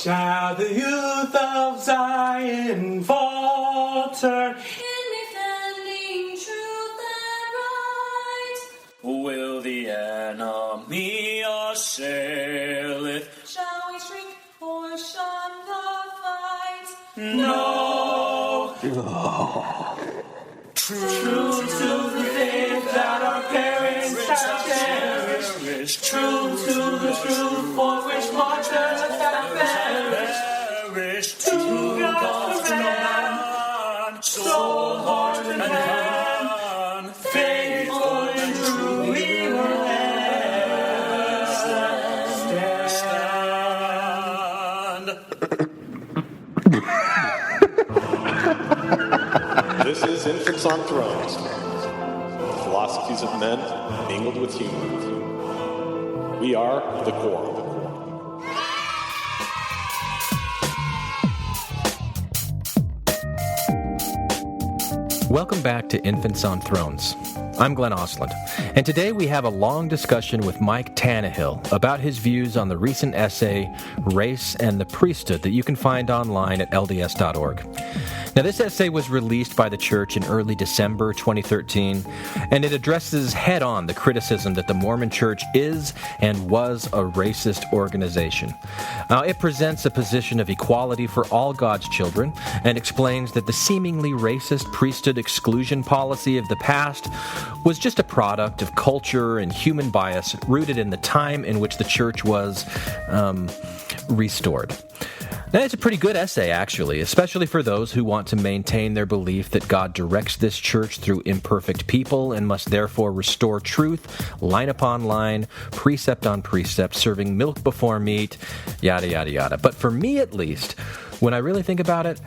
Shall the youth of Zion falter in defending truth and right? Will the enemy assaileth? Shall we shrink or shun the fight? No. True to the faith that our parents have cherished. True to the truth for which martyrs have perished. To God's command, soul, heart, and hand, faithful and true we will ever stand. This is Infants on Thrones. Philosophies of men mingled with humor. We are the Quorum. Welcome back to Infants on Thrones. I'm Glenn Osland, and today we have a long discussion with Mike Tannehill about his views on the recent essay, Race and the Priesthood, that you can find online at lds.org. Now, this essay was released by the church in early December 2013, and it addresses head-on the criticism that the Mormon church is and was a racist organization. Now, it presents a position of equality for all God's children and explains that the seemingly racist priesthood exclusion policy of the past was just a product of culture and human bias rooted in the time in which the church was restored. Now, it's a pretty good essay, actually, especially for those who want to maintain their belief that God directs this church through imperfect people and must therefore restore truth, line upon line, precept on precept, serving milk before meat, yada, yada, yada. But for me, at least, when I really think about it,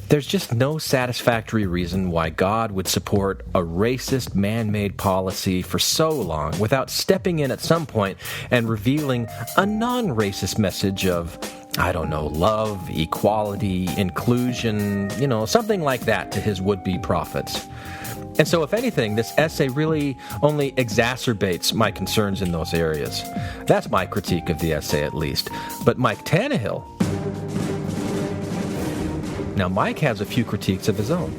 there's just no satisfactory reason why God would support a racist man-made policy for so long without stepping in at some point and revealing a non-racist message of, I don't know, love, equality, inclusion, something like that to his would-be prophets. And so, if anything, this essay really only exacerbates my concerns in those areas. That's my critique of the essay, at least. But Mike Tannehill... Now, Mike has a few critiques of his own.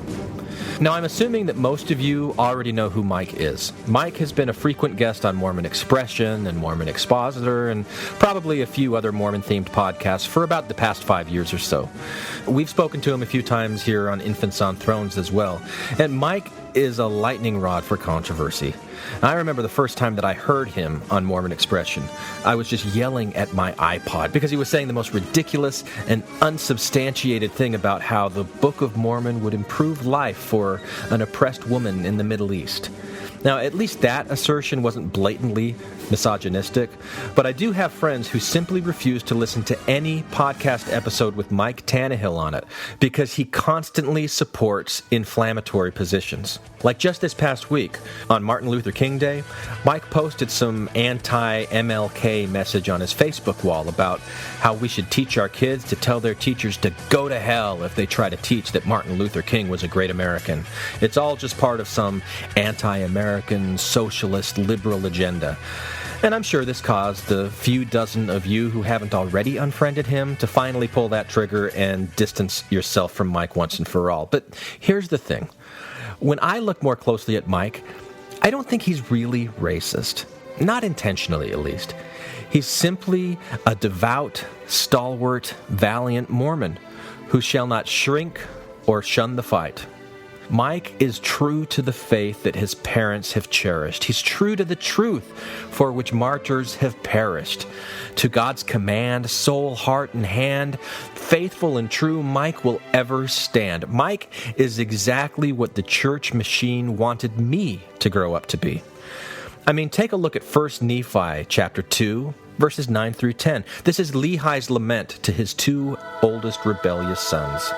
Now, I'm assuming that most of you already know who Mike is. Mike has been a frequent guest on Mormon Expression and Mormon Expositor and probably a few other Mormon-themed podcasts for about the past 5 years or so. We've spoken to him a few times here on Infants on Thrones as well. And Mike is a lightning rod for controversy. I remember the first time that I heard him on Mormon Expression, I was just yelling at my iPod because he was saying the most ridiculous and unsubstantiated thing about how the Book of Mormon would improve life for an oppressed woman in the Middle East. Now, at least that assertion wasn't blatantly misogynistic, but I do have friends who simply refuse to listen to any podcast episode with Mike Tannehill on it because he constantly supports inflammatory positions. Like just this past week, on Martin Luther King Day, Mike posted some anti-MLK message on his Facebook wall about how we should teach our kids to tell their teachers to go to hell if they try to teach that Martin Luther King was a great American. It's all just part of some anti-American, socialist, liberal agenda. And I'm sure this caused the few dozen of you who haven't already unfriended him to finally pull that trigger and distance yourself from Mike once and for all. But here's the thing. When I look more closely at Mike, I don't think he's really racist. Not intentionally, at least. He's simply a devout, stalwart, valiant Mormon who shall not shrink or shun the fight. Mike is true to the faith that his parents have cherished. He's true to the truth for which martyrs have perished. To God's command, soul, heart, and hand, faithful and true, Mike will ever stand. Mike is exactly what the church machine wanted me to grow up to be. I mean, take a look at 1 Nephi chapter 2, verses 9 through 10. This is Lehi's lament to his two oldest rebellious sons.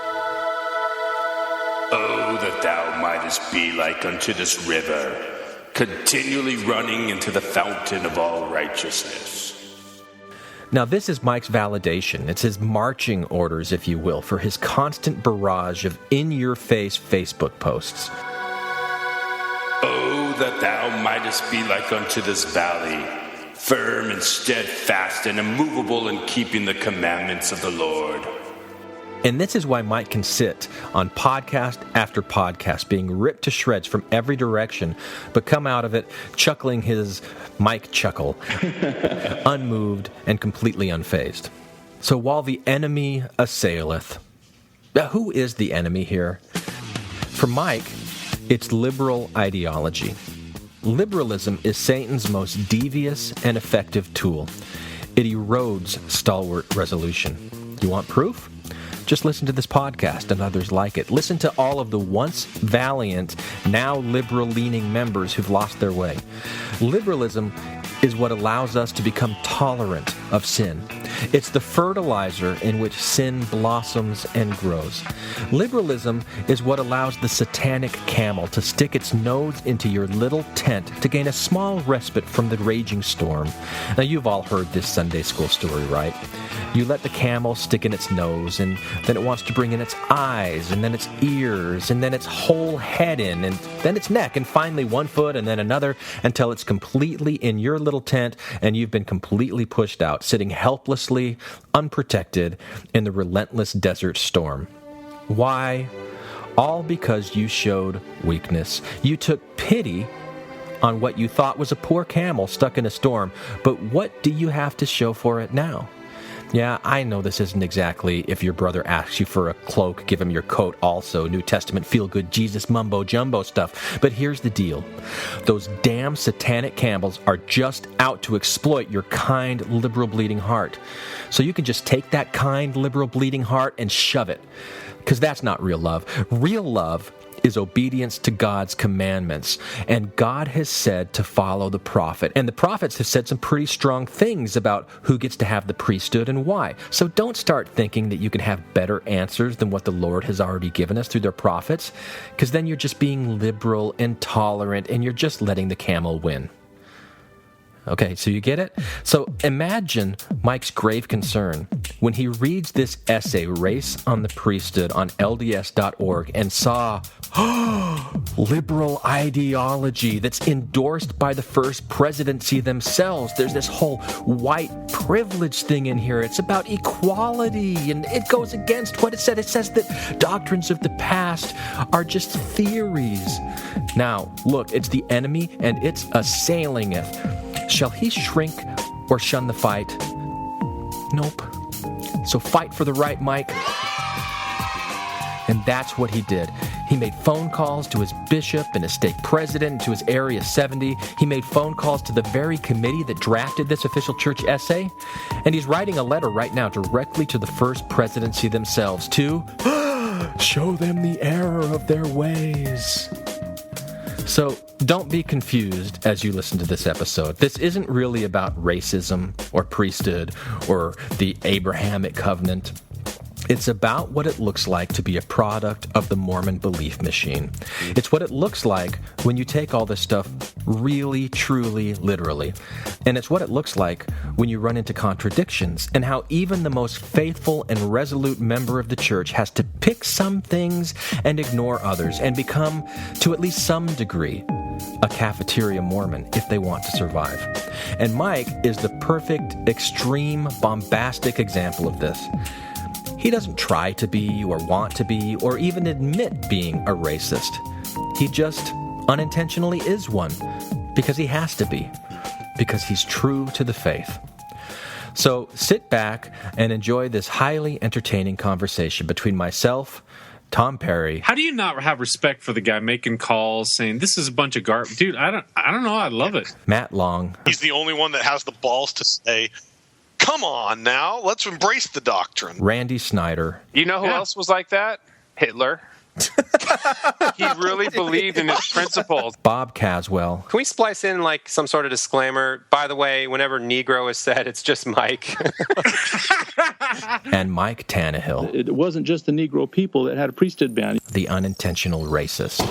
Oh, that thou mightest be like unto this river, continually running into the fountain of all righteousness. Now, this is Mike's validation. It's his marching orders, if you will, for his constant barrage of in-your-face Facebook posts. Oh, that thou mightest be like unto this valley, firm and steadfast and immovable in keeping the commandments of the Lord. And this is why Mike can sit on podcast after podcast being ripped to shreds from every direction, but come out of it chuckling his Mike chuckle, unmoved and completely unfazed. So while the enemy assaileth, who is the enemy here? For Mike, it's liberal ideology. Liberalism is Satan's most devious and effective tool. It erodes stalwart resolution. You want proof? Just listen to this podcast and others like it. Listen to all of the once valiant, now liberal-leaning members who've lost their way. Liberalism is what allows us to become tolerant of sin. It's the fertilizer in which sin blossoms and grows. Liberalism is what allows the satanic camel to stick its nose into your little tent to gain a small respite from the raging storm. Now, you've all heard this Sunday school story, right? You let the camel stick in its nose, and then it wants to bring in its eyes, and then its ears, and then its whole head in, and then its neck, and finally one foot, and then another, until it's completely in your little tent, and you've been completely pushed out, sitting helplessly, unprotected, in the relentless desert storm. Why? All because you showed weakness. You took pity on what you thought was a poor camel stuck in a storm, but what do you have to show for it now? Yeah, I know this isn't exactly if your brother asks you for a cloak, give him your coat also, New Testament feel-good Jesus mumbo-jumbo stuff. But here's the deal. Those damn satanic camels are just out to exploit your kind, liberal, bleeding heart. So you can just take that kind, liberal, bleeding heart and shove it. Because that's not real love. Real love is obedience to God's commandments. And God has said to follow the prophet. And the prophets have said some pretty strong things about who gets to have the priesthood and why. So don't start thinking that you can have better answers than what the Lord has already given us through their prophets, because then you're just being liberal and tolerant, and you're just letting the camel win. Okay, so you get it? So imagine Mike's grave concern when he reads this essay, Race on the Priesthood, on LDS.org, and saw liberal ideology that's endorsed by the first presidency themselves. There's this whole white privilege thing in here. It's about equality, and it goes against what it said. It says that doctrines of the past are just theories. Now, look, it's the enemy, and it's assailingeth. Shall he shrink or shun the fight? Nope. So fight for the right, Mike. And that's what he did. He made phone calls to his bishop and his stake president and to his Area 70. He made phone calls to the very committee that drafted this official church essay. And he's writing a letter right now directly to the first presidency themselves to show them the error of their ways. So don't be confused as you listen to this episode. This isn't really about racism or priesthood or the Abrahamic covenant. It's about what it looks like to be a product of the Mormon belief machine. It's what it looks like when you take all this stuff really, truly, literally. And it's what it looks like when you run into contradictions, and how even the most faithful and resolute member of the church has to pick some things and ignore others, and become, to at least some degree, a cafeteria Mormon if they want to survive. And Mike is the perfect, extreme, bombastic example of this. He doesn't try to be, or want to be, or even admit being a racist. He just unintentionally is one, because he has to be, because he's true to the faith. So sit back and enjoy this highly entertaining conversation between myself, Tom Perry. How do you not have respect for the guy making calls saying this is a bunch of garbage? Dude, I don't know. I love it. Matt Long. He's the only one that has the balls to say, come on now, let's embrace the doctrine. Randy Snyder. You know who else was like that? Hitler. He really believed in his principles. Bob Caswell. Can we splice in like some sort of disclaimer? By the way, whenever Negro is said, it's just Mike. And Mike Tannehill. It wasn't just the Negro people that had a priesthood ban. The Unintentional Racist.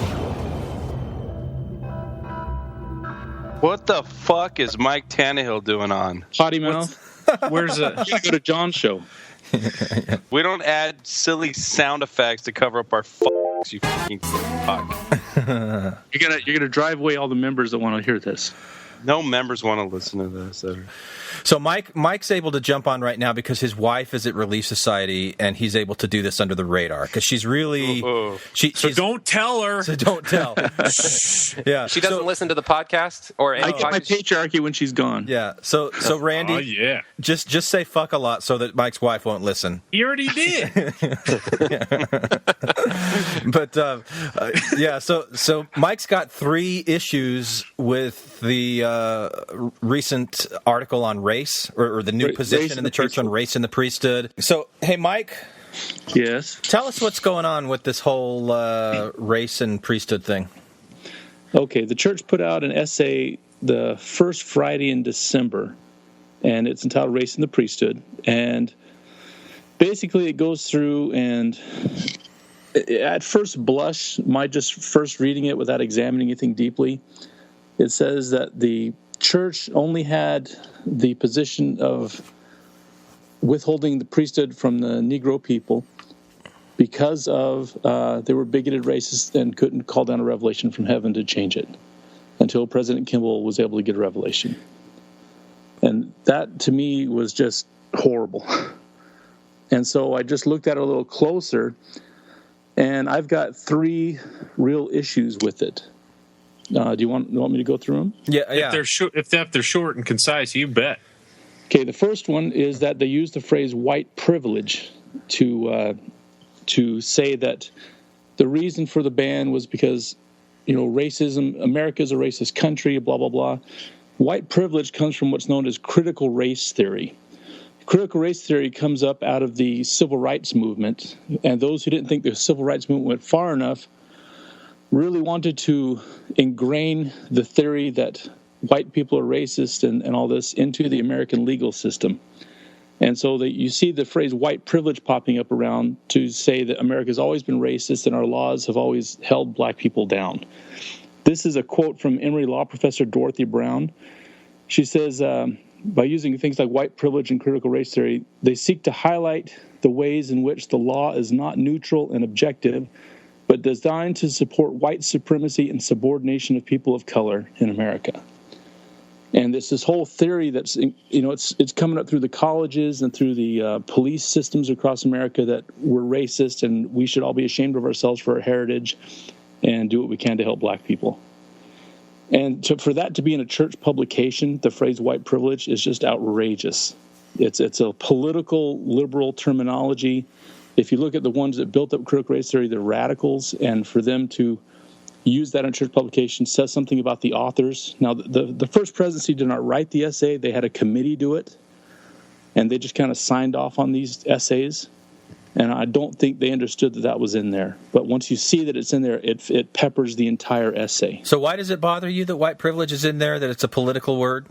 What the fuck is Mike Tannehill doing on? Potty mouth. Where's it? You go to John's show. We don't add silly sound effects to cover up our fucks, you fucking fuck. You're gonna drive away all the members that want to hear this. No members want to listen to this. So Mike's able to jump on right now because his wife is at Relief Society, and he's able to do this under the radar because she's really. So don't tell her. So don't tell. Yeah, she doesn't listen to the podcast or. I get my patriarchy when she's gone. Yeah. So Randy. Oh yeah. Just say fuck a lot so that Mike's wife won't listen. He already did. But yeah. So Mike's got 3 issues with the recent article on race or the new position in the church on race in the priesthood. So, hey, Mike. Yes. Tell us what's going on with this whole race and priesthood thing. Okay, the church put out an essay the first Friday in December, and it's entitled Race in the Priesthood. And basically it goes through, and at first blush, my just first reading it without examining anything deeply, it says that the church only had the position of withholding the priesthood from the Negro people because of they were bigoted racists and couldn't call down a revelation from heaven to change it until President Kimball was able to get a revelation. And that, to me, was just horrible. And so I just looked at it a little closer, and I've got 3 real issues with it. Do you want me to go through them? Yeah. If they're short and concise, you bet. Okay, the first one is that they use the phrase white privilege to say that the reason for the ban was because, racism, America's a racist country, blah, blah, blah. White privilege comes from what's known as critical race theory. Critical race theory comes up out of the civil rights movement, and those who didn't think the civil rights movement went far enough really wanted to ingrain the theory that white people are racist and all this into the American legal system. And so you see the phrase white privilege popping up around to say that America's always been racist and our laws have always held black people down. This is a quote from Emory law professor Dorothy Brown. She says, by using things like white privilege and critical race theory, they seek to highlight the ways in which the law is not neutral and objective, but designed to support white supremacy and subordination of people of color in America. And it's this whole theory that's, it's coming up through the colleges and through the police systems across America that we're racist and we should all be ashamed of ourselves for our heritage and do what we can to help black people. And for that to be in a church publication, the phrase white privilege is just outrageous. It's a political liberal terminology. If you look at the ones that built up critical race theory, they're radicals, and for them to use that in church publication says something about the authors. Now, the first presidency did not write the essay. They had a committee do it, and they just kind of signed off on these essays, and I don't think they understood that was in there. But once you see that it's in there, it peppers the entire essay. So why does it bother you that white privilege is in there, that it's a political word?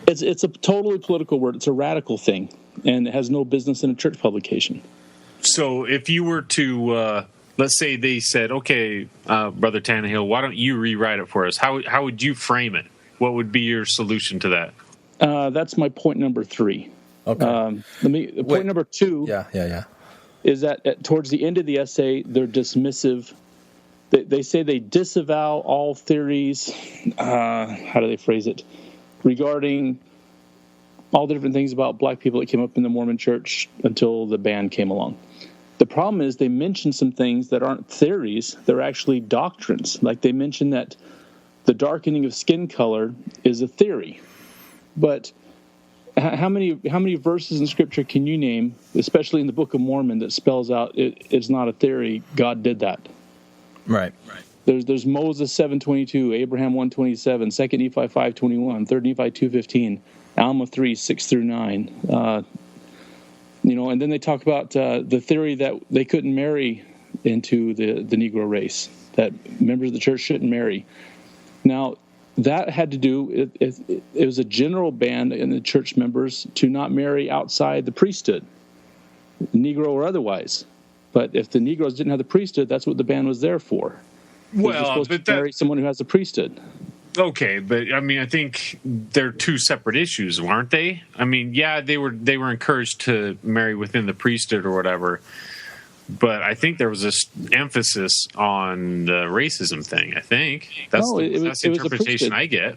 It's a totally political word. It's a radical thing, and it has no business in a church publication. So if you were to, let's say they said, okay, Brother Tannehill, why don't you rewrite it for us? How would you frame it? What would be your solution to that? That's my point number 3. Okay. Point number 2 is that towards the end of the essay, they're dismissive. They say they disavow all theories, how do they phrase it, regarding all the different things about black people that came up in the Mormon church until the ban came along. The problem is they mention some things that aren't theories, they're actually doctrines. Like they mention that the darkening of skin color is a theory. But how many verses in Scripture can you name, especially in the Book of Mormon, that spells out it's not a theory, God did that? Right. There's Moses 7:22, Abraham 1:27, 2 Nephi 5:21, 3 Nephi 2:15, Alma 3:6-9. And then they talk about the theory that they couldn't marry into the Negro race, that members of the church shouldn't marry. Now, that had to do, it was a general ban in the church members to not marry outside the priesthood, Negro or otherwise. But if the Negroes didn't have the priesthood, that's what the ban was there for. Well, but marry someone who has the priesthood. Okay, but I mean, I think they're 2 separate issues, aren't they? I mean, yeah, they were encouraged to marry within the priesthood or whatever, but I think there was this emphasis on the racism thing. I think that's the interpretation I get.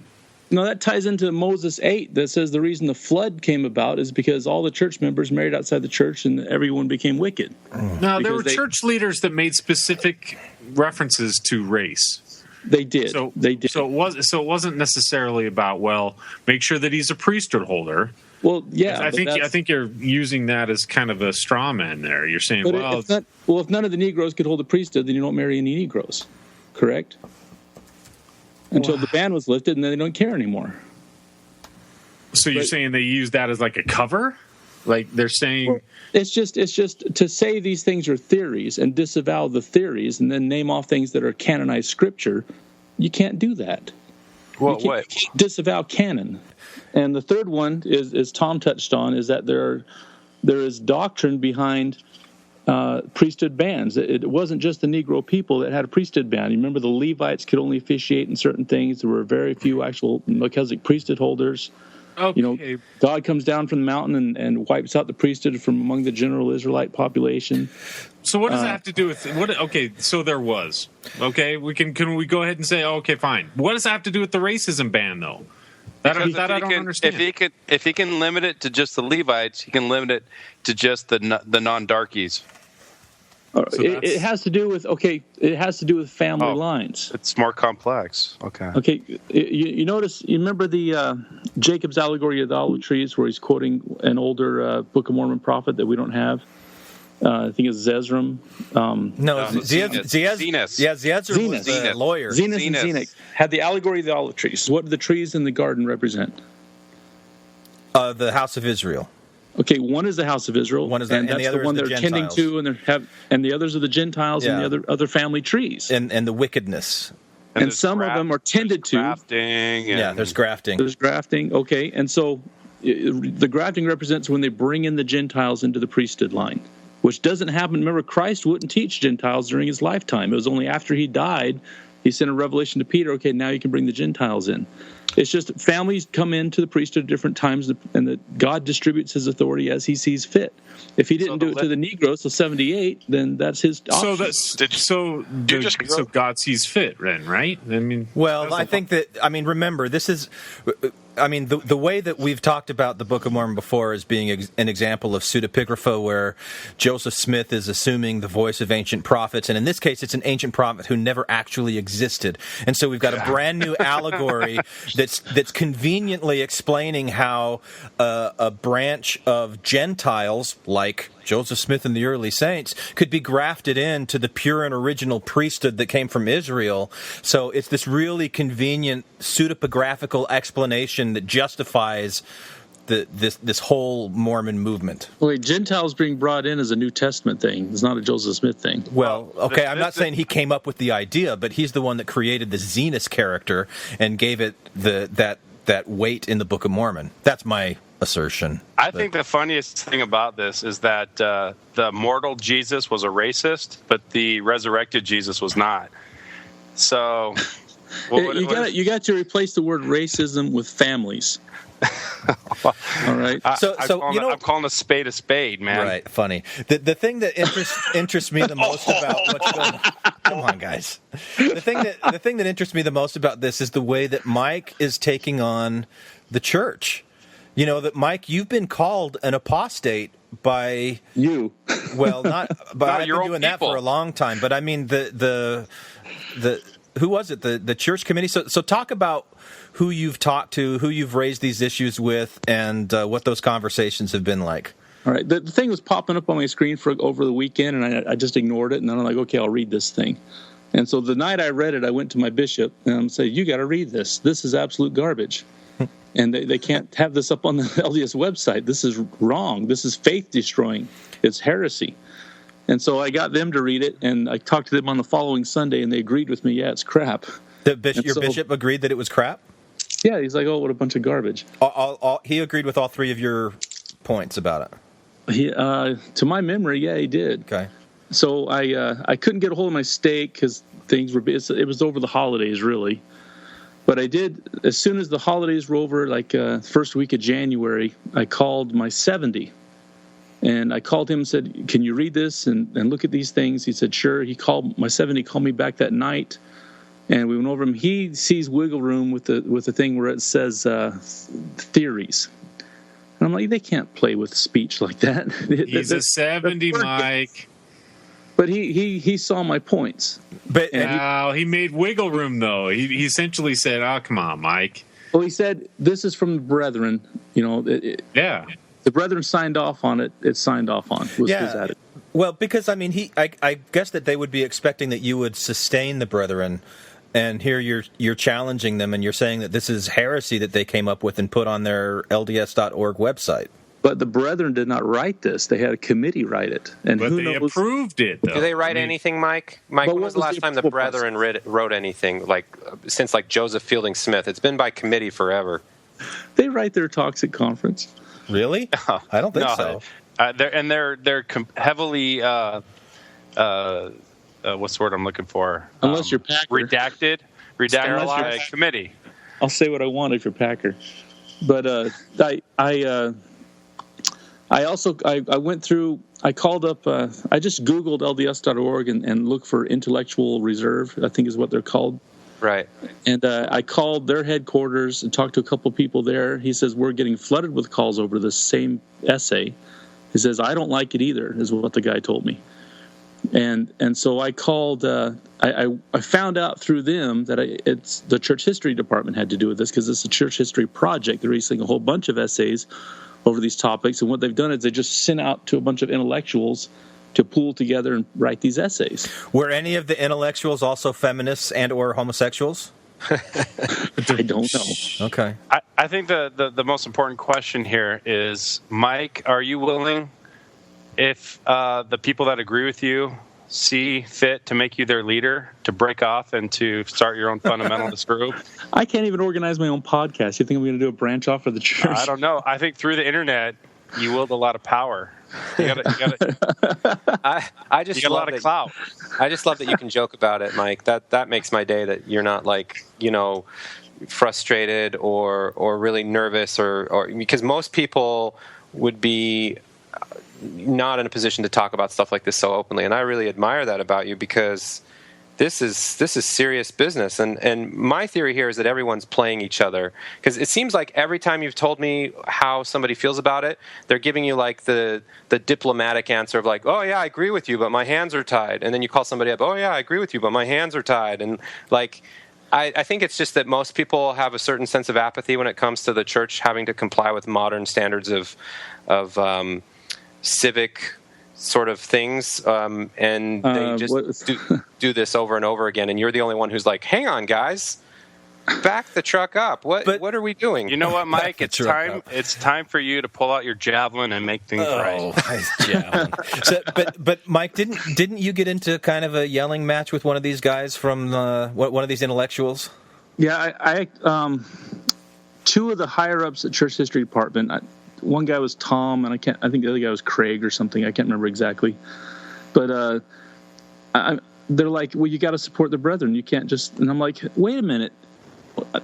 No, that ties into Moses 8 that says the reason the flood came about is because all the church members married outside the church and everyone became wicked. No, there were church leaders that made specific references to race. They did. They did. So it wasn't necessarily about, well, make sure that he's a priesthood holder. Well, yeah. I think you're using that as kind of a straw man there. You're saying, if none of the Negroes could hold the priesthood, then you don't marry any Negroes, correct? Until the ban was lifted, and then they don't care anymore. So you're saying they use that as like a cover? Like they're saying... Well, it's just to say these things are theories and disavow the theories and then name off things that are canonized scripture, you can't do that. Well, you can't disavow canon. And the third one is Tom touched on, is that there is doctrine behind priesthood bans. It wasn't just the Negro people that had a priesthood ban. You remember the Levites could only officiate in certain things. There were very few actual Melchizedek priesthood holders. Okay. God comes down from the mountain and wipes out the priesthood from among the general Israelite population. So what does that have to do with what? Okay, so there was. Okay, can we go ahead and say, okay, fine. What does that have to do with the racism ban, though? That I don't understand. If he can limit it to just the Levites, he can limit it to just the non-darkies. It has to do with It has to do with family lines. It's more complex. Okay. Okay. You notice? You remember the Jacob's allegory of the olive trees, where he's quoting an older Book of Mormon prophet that we don't have. I think it's Zezram. Zenos. Yeah, Zezram was a lawyer. Zenos and Zenock had the allegory of the olive trees. What do the trees in the garden represent? The house of Israel. Okay, one is the house of Israel, and that's the other one is they're the tending to, and the others are the Gentiles and the other family trees, and the wickedness. And some of them are tended to. Grafting. There's grafting. There's grafting. Okay, and so the grafting represents when they bring in the Gentiles into the priesthood line, which doesn't happen. Remember, Christ wouldn't teach Gentiles during his lifetime. It was only after he died, he sent a revelation to Peter. Okay, now you can bring the Gentiles in. It's just families come into the priesthood at different times, and that God distributes his authority as he sees fit. If he didn't do it to the Negroes till 78, then that's his option. So God sees fit, then, right? I mean, remember, this is. The way that we've talked about the Book of Mormon before as being an example of pseudepigrapha, where Joseph Smith is assuming the voice of ancient prophets, and in this case, it's an ancient prophet who never actually existed, and so we've got a brand new allegory that's conveniently explaining how a branch of Gentiles, like Joseph Smith and the early saints, could be grafted into the pure and original priesthood that came from Israel. So it's this really convenient pseudepigraphical explanation that justifies this whole Mormon movement. Well, Gentiles being brought in is a New Testament thing. It's not a Joseph Smith thing. Well, okay, I'm not saying he came up with the idea, but he's the one that created the Zenos character and gave it that weight in the Book of Mormon. That's my assertion. I think the funniest thing about this is that the mortal Jesus was a racist, but the resurrected Jesus was not. So you got to replace the word racism with families. All right. I'm calling a spade, man. Right. Funny. The thing that interests me the most about what's going on. Come on, guys. The thing that interests me the most about this is the way that Mike is taking on the church. You know that, Mike, you've been called an apostate by you. Well, not, but I've been doing that for a long time. But I mean the who was it? The church committee. So talk about who you've talked to, who you've raised these issues with, and what those conversations have been like. All right. The thing was popping up on my screen over the weekend, and I just ignored it. And then I'm like, okay, I'll read this thing. And so the night I read it, I went to my bishop and said, you got to read this. This is absolute garbage. And they can't have this up on the LDS website. This is wrong. This is faith destroying. It's heresy. And so I got them to read it, and I talked to them on the following Sunday, and they agreed with me, yeah, it's crap. Your bishop agreed that it was crap? Yeah, he's like, oh, what a bunch of garbage. He agreed with all three of your points about it? To my memory, yeah, he did. Okay. So I couldn't get a hold of my steak because things were busy. It was over the holidays, really. But I did, as soon as the holidays were over, like first week of January, I called my 70. And I called him and said, can you read this and look at these things? He said, sure. My 70 called me back that night And we went over him. He sees wiggle room with the thing where it says theories. And I'm like, they can't play with speech like that. He's a 70, Mike. But he saw my points. But he made wiggle room, though. He essentially said, "Oh, come on, Mike." Well, he said, "This is from the brethren." Yeah. The brethren signed off on it. It's signed off on. Was his attitude. Well, because I mean, I guess that they would be expecting that you would sustain the brethren, and here you're challenging them, and you're saying that this is heresy that they came up with and put on their LDS.org website. But the brethren did not write this. They had a committee write it. And but who they knows? approved it, though. Do they write anything, Mike? Mike, when was the last time the brethren wrote anything, since Joseph Fielding Smith? It's been by committee forever. They write their talks at conference. Really? I don't think so. They're heavily what's the word I'm looking for? Unless you're Packer. Redacted by committee. I'll say what I want if you're Packer. But I went through. I called up. I just Googled LDS.org and looked for intellectual reserve. I think is what they're called. Right. And I called their headquarters and talked to a couple of people there. He says we're getting flooded with calls over this same essay. He says I don't like it either. Is what the guy told me. And so I called. I found out through them that it's the church history department had to do with this because it's a church history project. They're releasing a whole bunch of essays over these topics, and what they've done is they just sent out to a bunch of intellectuals to pool together and write these essays. Were any of the intellectuals also feminists and or homosexuals? I don't know. Okay. I think the most important question here is, Mike, are you willing, if the people that agree with you see fit to make you their leader, to break off and to start your own fundamentalist group? I can't even organize my own podcast. You think I'm going to do a branch off of the church? I don't know. I think through the internet, you wield a lot of power. You got I just a love lot of clout. I just love that you can joke about it, Mike. That makes my day. That you're not frustrated or really nervous or because most people would be not in a position to talk about stuff like this so openly, and I really admire that about you because this is serious business. And my theory here is that everyone's playing each other because it seems like every time you've told me how somebody feels about it, they're giving you the diplomatic answer of oh yeah, I agree with you, but my hands are tied, and then you call somebody up, oh yeah, I agree with you, but my hands are tied, and I think it's just that most people have a certain sense of apathy when it comes to the church having to comply with modern standards of civic sort of things, and they just do this over and over again. And you're the only one who's hang on, guys, back the truck up. What are we doing? You know what, Mike? It's time. It's time for you to pull out your javelin and make things right. Javelin. But Mike, didn't you get into kind of a yelling match with one of these guys from one of these intellectuals? Yeah, I two of the higher ups at Church History Department. One guy was Tom, and I think the other guy was Craig or something. I can't remember exactly. But they're like, well, you got to support the brethren. You can't just... And I'm like, wait a minute.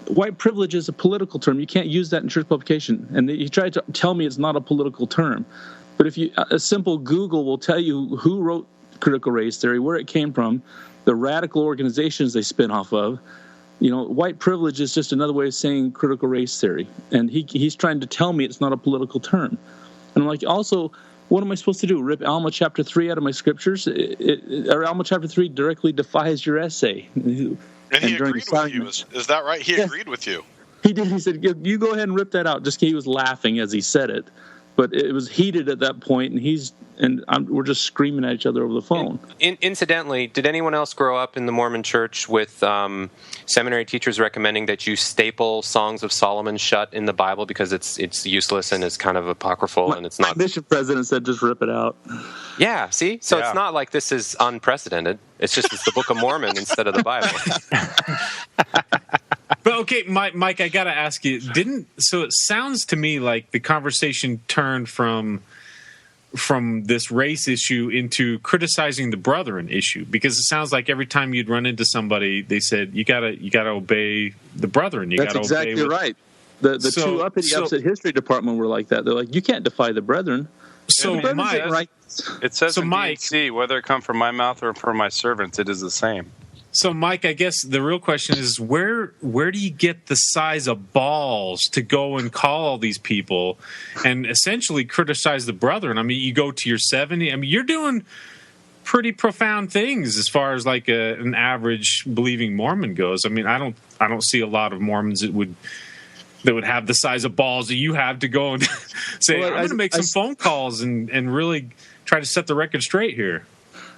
White privilege is a political term. You can't use that in church publication. And he tried to tell me it's not a political term. But if a simple Google will tell you who wrote critical race theory, where it came from, the radical organizations they spin off of. White privilege is just another way of saying critical race theory. And he's trying to tell me it's not a political term. And I'm like, also, what am I supposed to do? Rip Alma chapter 3 out of my scriptures? Or Alma chapter 3 directly defies your essay. And he agreed with you. Is that right? He agreed with you. He did. He said, you go ahead and rip that out. He was laughing as he said it. But it was heated at that point, and we're just screaming at each other over the phone. Incidentally, did anyone else grow up in the Mormon Church with seminary teachers recommending that you staple Songs of Solomon shut in the Bible because it's useless and it's kind of apocryphal and it's not? My bishop president said just rip it out. Yeah, see? So It's not like this is unprecedented. It's just it's the Book of Mormon instead of the Bible. But okay, Mike, I got to ask you, so it sounds to me like the conversation turned from this race issue into criticizing the brethren issue, because it sounds like every time you'd run into somebody, they said you gotta obey the brethren. That's exactly right. The two uppity ups at history department were like that. They're like, you can't defy the brethren. So Mike, it says in Mike, whether it come from my mouth or from my servants, it is the same. So, Mike, I guess the real question is where do you get the size of balls to go and call all these people and essentially criticize the brethren? I mean, you go to your 70. I mean, you're doing pretty profound things as far as like an average believing Mormon goes. I mean, I don't see a lot of Mormons that would have the size of balls that you have to go and say, I'm going to make some phone calls and really try to set the record straight here.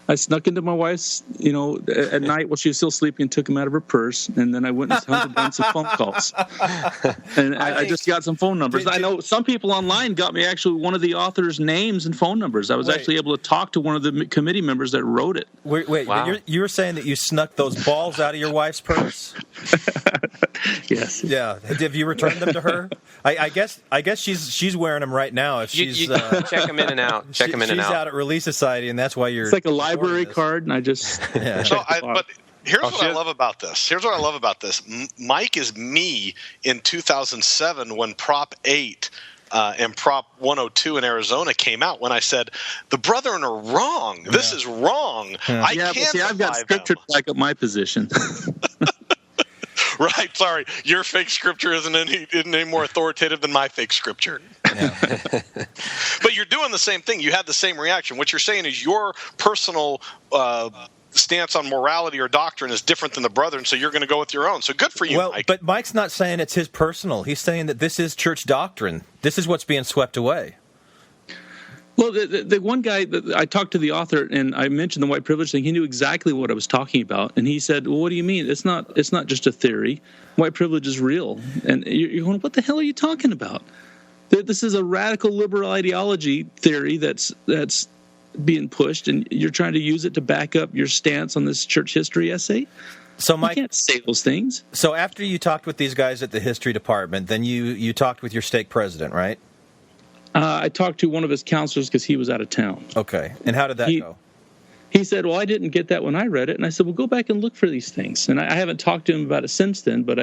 I snuck into my wife's, at night while she was still sleeping and took them out of her purse. And then I went and hunted down some phone calls. And I just got some phone numbers. I know some people online got me actually one of the author's names and phone numbers. I was actually able to talk to one of the committee members that wrote it. Wait, wow. You were saying that you snuck those balls out of your wife's purse? Yes. Yeah. Have you returned them to her? I guess she's wearing them right now. If she's check them in and out. Check them in and out. She's out at Relief Society, and that's why you're. It's like a library card, and I just. Yeah. But here's what I love about this. Mike is me in 2007 when Prop 8 and Prop 102 in Arizona came out. When I said the brethren are wrong, this is wrong. Yeah. I've got scripture to back up my position. Right, sorry. Your fake scripture isn't any more authoritative than my fake scripture. Yeah. But you're doing the same thing. You had the same reaction. What you're saying is your personal stance on morality or doctrine is different than the brethren, so you're going to go with your own. So good for you, Mike. But Mike's not saying it's his personal. He's saying that this is church doctrine. This is what's being swept away. Well, the one guy that I talked to the author, and I mentioned the white privilege thing. He knew exactly what I was talking about, and he said, "Well, what do you mean? It's not just a theory. White privilege is real." And you're going, "What the hell are you talking about? This is a radical liberal ideology theory that's being pushed, and you're trying to use it to back up your stance on this church history essay." So, Mike, you can't say those things. So, after you talked with these guys at the history department, then you talked with your stake president, right? I talked to one of his counselors because he was out of town. Okay. And how did that go? He said, well, I didn't get that when I read it. And I said, well, go back and look for these things. And I haven't talked to him about it since then, but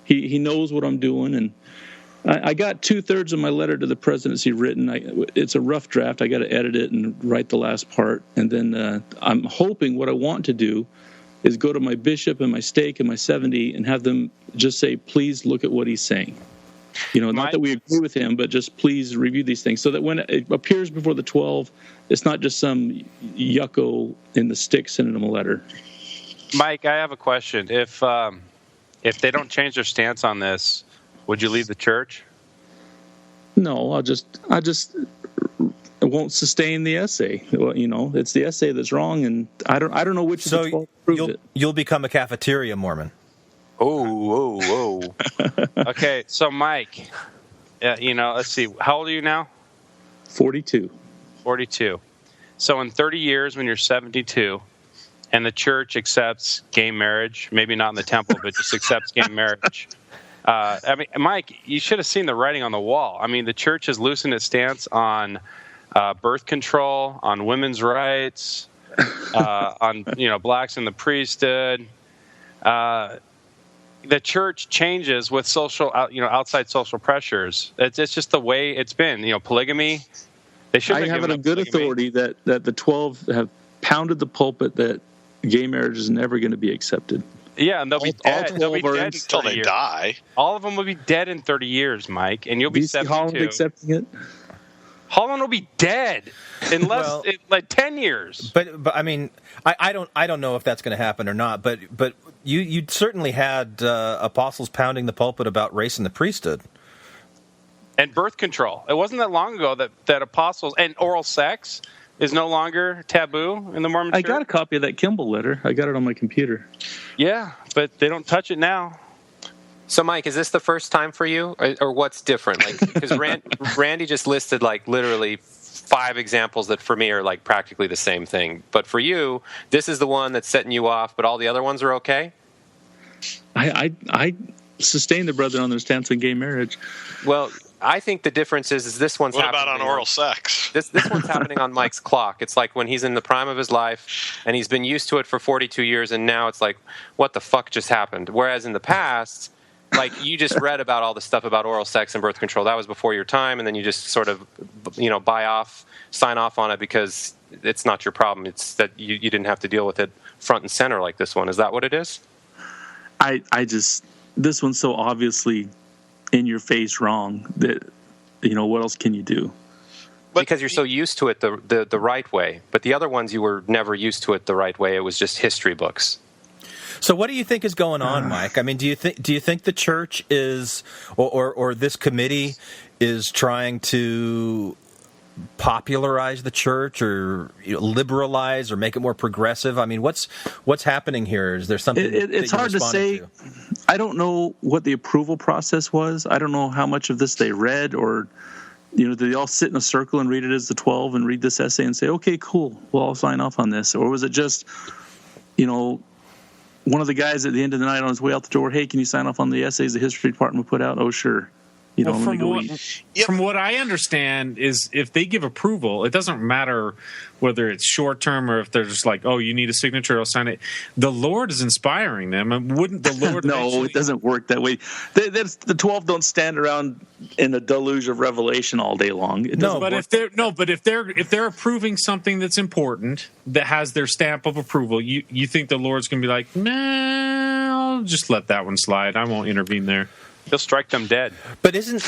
he knows what I'm doing. And I got 2/3 of my letter to the presidency written. It's a rough draft. I got to edit it and write the last part. And then I'm hoping what I want to do is go to my bishop and my stake and my 70 and have them just say, please look at what he's saying. Not that we agree with him, but just please review these things so that when it appears before the 12, it's not just some yucko in the stick sending them a letter. Mike, I have a question. If they don't change their stance on this, would you leave the church? No, I won't sustain the essay. Well, it's the essay that's wrong, and I don't know which of the 12 proved it. You'll become a cafeteria Mormon. Oh. Okay, so Mike, let's see. How old are you now? 42. 42. So in 30 years, when you're 72, and the church accepts gay marriage, maybe not in the temple, but just accepts gay marriage. Mike, you should have seen the writing on the wall. I mean, the church has loosened its stance on birth control, on women's rights, on blacks in the priesthood. The church changes with outside social pressures. It's just the way it's been. Polygamy. They should. I have it on good authority that the 12 have pounded the pulpit that gay marriage is never going to be accepted. Yeah, and they'll be dead. They'll be dead until they die. All of them will be dead in 30 years, Mike, and you'll be 72. Holland accepting it? Holland will be dead in like 10 years. But I mean, I don't know if that's going to happen or not. But you certainly had apostles pounding the pulpit about race in the priesthood and birth control. It wasn't that long ago that apostles and oral sex is no longer taboo in the Mormon Church. I got a copy of that Kimball letter. I got it on my computer. Yeah, but they don't touch it now. So, Mike, is this the first time for you, or what's different? Because Randy just listed literally 5 examples that for me are practically the same thing. But for you, this is the one that's setting you off, but all the other ones are okay? I sustain the brother on their stance on gay marriage. Well, I think the difference is this one's happening. What about on oral sex? This one's happening on Mike's clock. It's like when he's in the prime of his life and he's been used to it for 42 years, and now it's like, what the fuck just happened? Whereas in the past, you just read about all the stuff about oral sex and birth control. That was before your time, and then you just sort of, sign off on it because it's not your problem. It's that you didn't have to deal with it front and center like this one. Is that what it is? I just, this one's so obviously in your face wrong that, what else can you do? Because you're so used to it the right way. But the other ones, you were never used to it the right way. It was just history books. So what do you think is going on, Mike? I mean, do you think the church is, or this committee is trying to popularize the church, or liberalize, or make it more progressive? I mean, what's happening here? Is there something? It's hard to say. I don't know what the approval process was. I don't know how much of this they read, or did they all sit in a circle and read it as the 12 and read this essay and say, okay, cool, we'll all sign off on this, or was it just, one of the guys at the end of the night on his way out the door, hey, can you sign off on the essays the history department put out? Oh, sure. From what I understand is if they give approval, it doesn't matter whether it's short term or if they're just like, oh, you need a signature, I'll sign it. The Lord is inspiring them. And wouldn't the Lord No, it doesn't work that way. The 12 don't stand around in the deluge of revelation all day long. But if they're approving something that's important, that has their stamp of approval, you think the Lord's going to be like, nah, I'll just let that one slide. I won't intervene there. He'll strike them dead. But isn't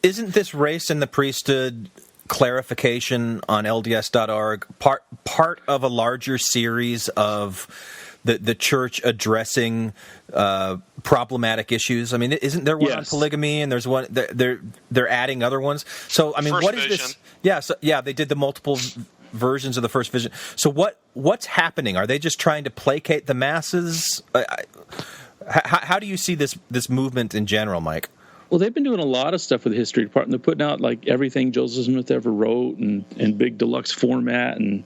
this race in the priesthood clarification on LDS.org part of a larger series of the church addressing problematic issues? I mean, isn't there one on polygamy, and there's one they're adding other ones? So I mean, what is this? Yeah, they did the multiple versions of the first vision. So what's happening? Are they just trying to placate the masses? How do you see this movement in general, Mike? Well, they've been doing a lot of stuff with the history department. They're putting out like everything Joseph Smith ever wrote and big deluxe format, and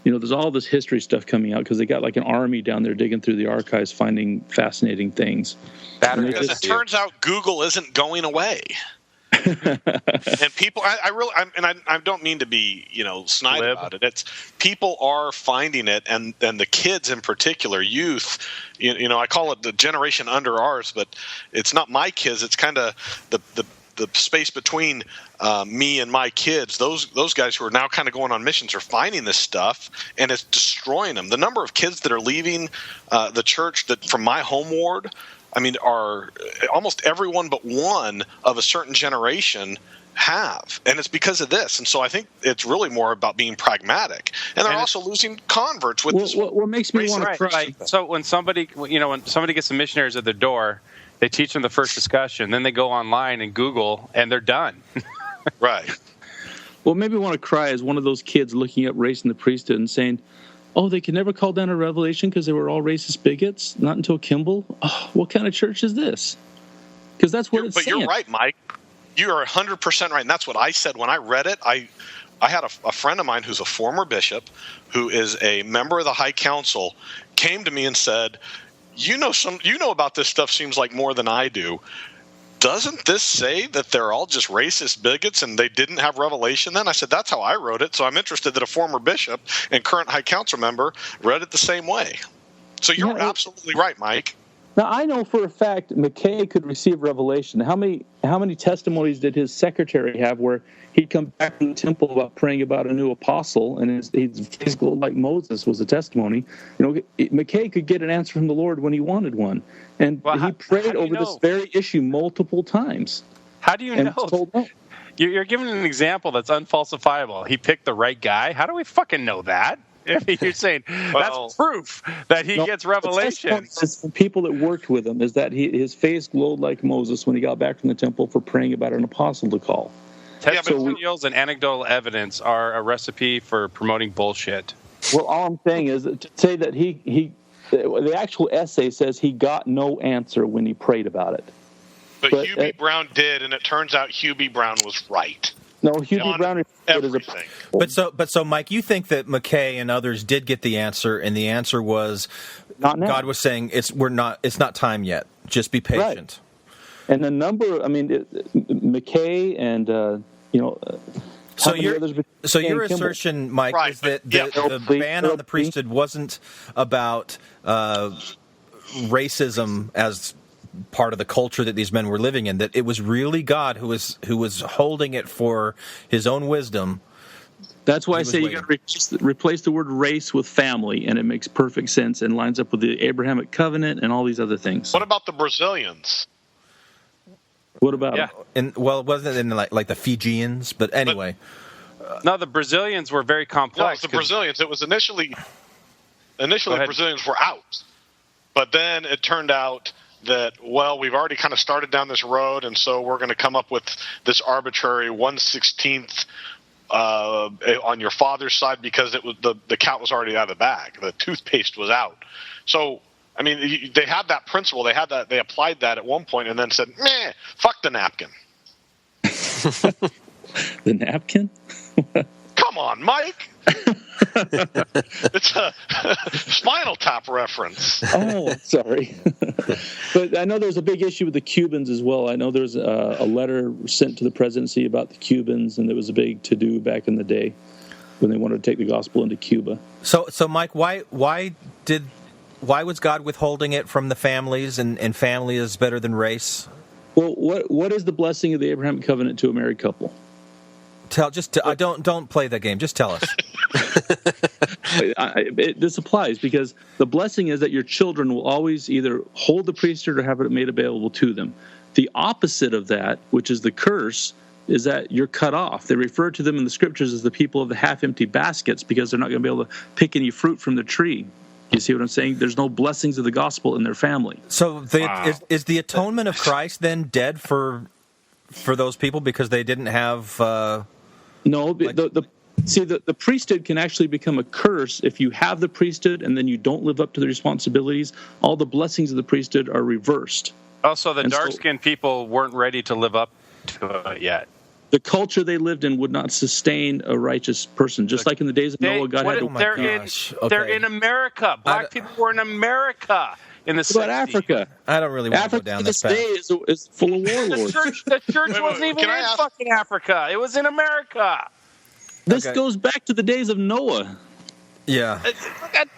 there's all this history stuff coming out because they got like an army down there digging through the archives, finding fascinating things. Because it turns out Google isn't going away. And people, I don't mean to be, snide about it. It's people are finding it, and the kids in particular, youth. I call it the generation under ours, but it's not my kids. It's kind of the space between me and my kids. Those guys who are now kind of going on missions are finding this stuff, and it's destroying them. The number of kids that are leaving the church that from my home ward, I mean, are almost everyone but one of a certain generation have, and it's because of this. And so I think it's really more about being pragmatic, and they're also losing converts with this. What makes me want to cry? So when somebody gets the missionaries at their door, they teach them the first discussion, then they go online and Google, and they're done. Right. What made me want to cry is one of those kids looking up race in the priesthood and saying, oh, they could never call down a revelation because they were all racist bigots? Not until Kimball? Oh, what kind of church is this? Because that's what it's saying. But you're right, Mike. You are 100% right, and that's what I said when I read it. I had a friend of mine who's a former bishop, who is a member of the High Council, came to me and said, you know about this stuff seems like more than I do. Doesn't this say that they're all just racist bigots and they didn't have revelation then? I said, that's how I wrote it. So I'm interested that a former bishop and current High Council member read it the same way. So you're absolutely right, Mike. Now, I know for a fact McKay could receive revelation. How many testimonies did his secretary have where he'd come back from the temple about praying about a new apostle, and his face glowed like Moses was a testimony? McKay could get an answer from the Lord when he wanted one. And he prayed over this very issue multiple times. How do you know? You're giving an example that's unfalsifiable. He picked the right guy. How do we fucking know that? You're saying that's proof that he gets revelation. The people that worked with him is that his face glowed like Moses when he got back from the temple for praying about an apostle to call. Testimonials and anecdotal evidence are a recipe for promoting bullshit. Well, all I'm saying is to say that the actual essay says he got no answer when he prayed about it. But Hugh B. Brown did, and it turns out Hugh B. Brown was right. No, Hugh B. Brown is everything. But so, Mike, you think that McKay and others did get the answer, and the answer was not now. God was saying it's not time yet. Just be patient. Right. And the number, McKay and So your assertion, Mike, is that the ban on the priesthood wasn't about racism as part of the culture that these men were living in, that it was really God who was holding it for his own wisdom That's why I say you got to replace the word race with family, and it makes perfect sense and lines up with the Abrahamic covenant and all these other things. What about the Brazilians? What about them? Well, it wasn't in like the Fijians, but anyway. No, the Brazilians were very complex. No, it was the Brazilians. It was initially the Brazilians were out, but then it turned out that, well, we've already kind of started down this road, and so we're going to come up with this arbitrary 1/16th on your father's side because it was the cat was already out of the bag. The toothpaste was out. So, I mean, they had that principle. They applied that at one point and then said, meh, fuck the napkin. The napkin? Come on, Mike. It's a Spinal Tap reference. Oh, sorry. But I know there's a big issue with the Cubans as well. I know there's a letter sent to the presidency about the Cubans, and there was a big to-do back in the day when they wanted to take the gospel into Cuba. So Mike, why was God withholding it from the families, and family is better than race? Well, what is the blessing of the Abrahamic covenant to a married couple? Don't play that game. Just tell us. This applies because the blessing is that your children will always either hold the priesthood or have it made available to them. The opposite of that, which is the curse, is that you're cut off. They refer to them in the scriptures as the people of the half-empty baskets because they're not going to be able to pick any fruit from the tree. You see what I'm saying? There's no blessings of the gospel in their family. So is the atonement of Christ then dead for those people because they didn't have... No, the priesthood can actually become a curse if you have the priesthood and then you don't live up to the responsibilities. All the blessings of the priesthood are reversed. Also, the dark-skinned people weren't ready to live up to it yet. The culture they lived in would not sustain a righteous person. Just like in the days of Noah, God had to... They're in America. Black people were in America in the 60s. What about Africa? I don't really want to go down this path. Africa to this day is full of warlords. The church wasn't even in fucking Africa. It was in America. This goes back to the days of Noah. Yeah.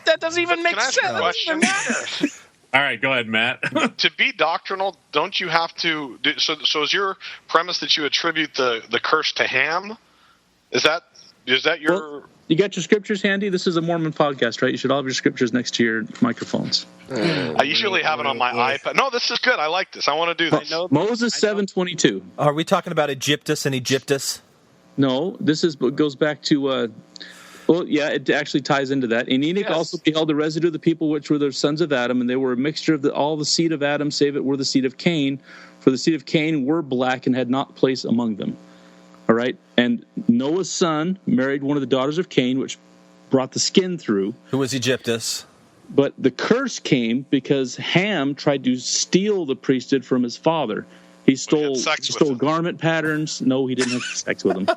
That doesn't even make sense. That doesn't even matter. All right, go ahead, Matt. To be doctrinal, don't you have to... So is your premise that you attribute the curse to Ham? Is that your... Well, you got your scriptures handy? This is a Mormon podcast, right? You should all have your scriptures next to your microphones. I usually have it on my iPad. No, this is good. I like this. I want to do this. Moses 7:22. Are we talking about Egyptus and Egyptus? No, goes back to... Well, yeah, it actually ties into that. And Enoch also beheld the residue of the people which were the sons of Adam, and they were a mixture of all the seed of Adam, save it were the seed of Cain. For the seed of Cain were black and had not place among them. All right? And Noah's son married one of the daughters of Cain, which brought the skin through. Who was Egyptus? But the curse came because Ham tried to steal the priesthood from his father. He stole garment patterns. No, he didn't have sex with him.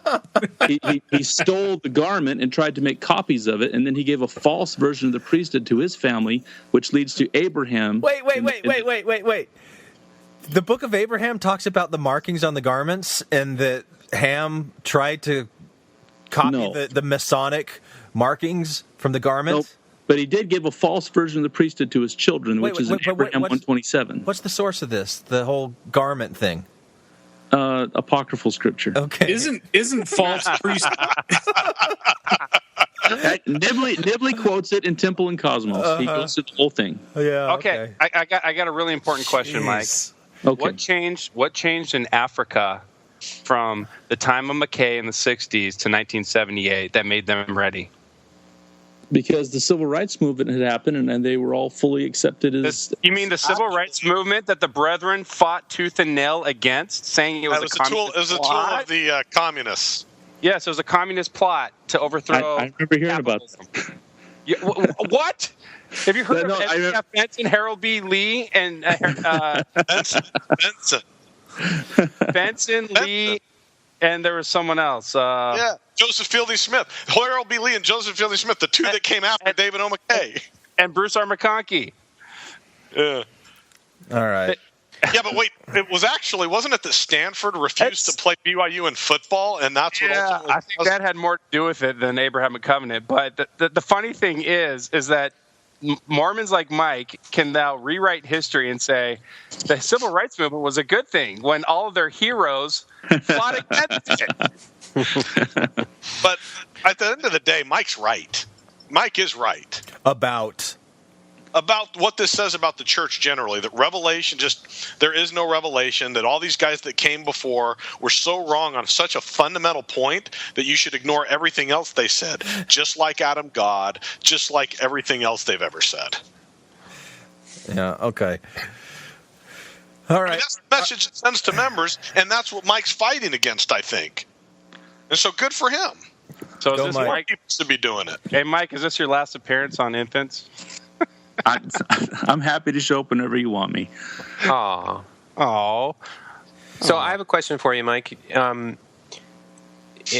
He stole the garment and tried to make copies of it, and then he gave a false version of the priesthood to his family, which leads to Abraham. Wait. The book of Abraham talks about the markings on the garments, and that Ham tried to copy the Masonic markings from the garments? Nope. But he did give a false version of the priesthood to his children, which is in Abraham 1:27. What's the source of this? The whole garment thing? Apocryphal scripture. Okay. Isn't false priest? Nibley quotes it in Temple and Cosmos. He goes through the whole thing. Yeah. Okay. I got a really important question, Mike. Okay. What changed in Africa from the time of McKay in the 60s to 1978 that made them ready? Because the civil rights movement had happened, and they were all fully accepted as... You mean the civil rights movement that the Brethren fought tooth and nail against, saying it was a communist plot? It was a tool of the communists. Yes, it was a communist plot to overthrow... I remember hearing about it. What? Have you heard of F. Benson, Harold B. Lee, and... Benson, Lee... And there was someone else. Joseph Fielding Smith. Harold B. Lee and Joseph Fielding Smith, the two that came after David O. McKay. And Bruce R. McConkie. Yeah. All right. Yeah, but wait, wasn't it that Stanford refused to play BYU in football, and that's what ultimately... I think that had more to do with it than Abrahamic Covenant. But the funny thing is that Mormons like Mike can now rewrite history and say the civil rights movement was a good thing when all of their heroes fought against it. But at the end of the day, Mike's right. Mike is right. About what this says about the church generally, that revelation there is no revelation, that all these guys that came before were so wrong on such a fundamental point that you should ignore everything else they said, just like Adam God, just like everything else they've ever said. Yeah, okay. All right. And that's the message it sends to members, and that's what Mike's fighting against, I think. And so good for him. So is this Mike people should be doing it. Hey, Mike, is this your last appearance on Infants? I'm happy to show up whenever you want me. Aw. So I have a question for you, Mike.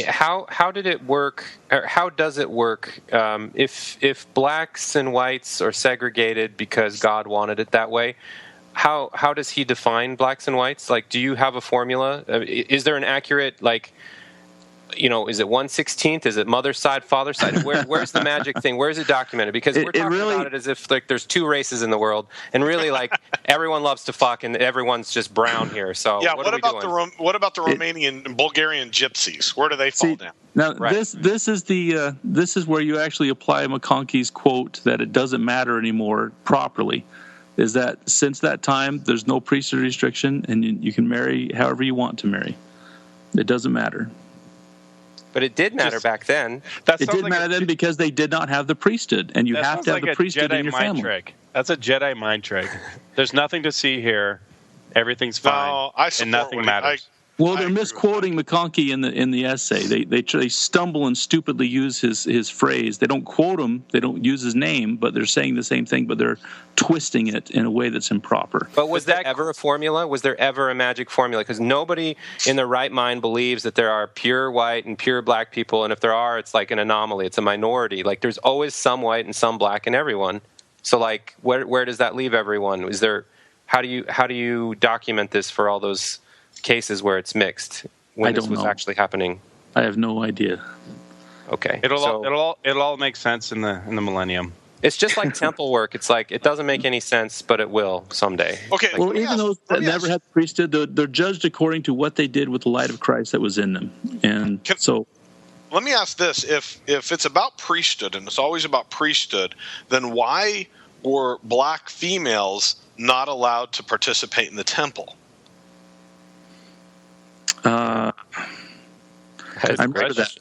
How did it work, or how does it work if blacks and whites are segregated because God wanted it that way? How does he define blacks and whites? Like, do you have a formula? Is there an accurate, like, is it 1/16? Is it mother's side, father's side? Where's the magic thing? Where's it documented? Because we're talking about it as if like there's two races in the world, and really like everyone loves to fuck, and everyone's just brown here. So yeah, Oh, what about the Romanian and Bulgarian gypsies? Where do they fall down? Now this is where you actually apply McConkey's quote that it doesn't matter anymore properly. Is that since that time there's no priesthood restriction, and you can marry however you want to marry. It doesn't matter. But it did matter back then. It did matter then because they did not have the priesthood, and you have to have the priesthood in your family. Trick. That's a Jedi mind trick. There's nothing to see here. Everything's fine, and nothing matters. Well, they're misquoting McConkey in the essay. They stumble and stupidly use his phrase. They don't quote him. They don't use his name, but they're saying the same thing, but they're twisting it in a way that's improper. But was there ever a formula? Was there ever a magic formula? Because nobody in their right mind believes that there are pure white and pure black people, and if there are, it's like an anomaly. It's a minority. Like there's always some white and some black in everyone. So like, where does that leave everyone? Is there? How do you document this for all those cases where it's mixed when this was actually happening? I have no idea. Okay, it'll all make sense in the millennium. It's just like temple work. It's like it doesn't make any sense, but it will someday. Okay. Well, even those that never had the priesthood, they're judged according to what they did with the light of Christ that was in them, and so. Let me ask this: if it's about priesthood and it's always about priesthood, then why were black females not allowed to participate in the temple? I remember that.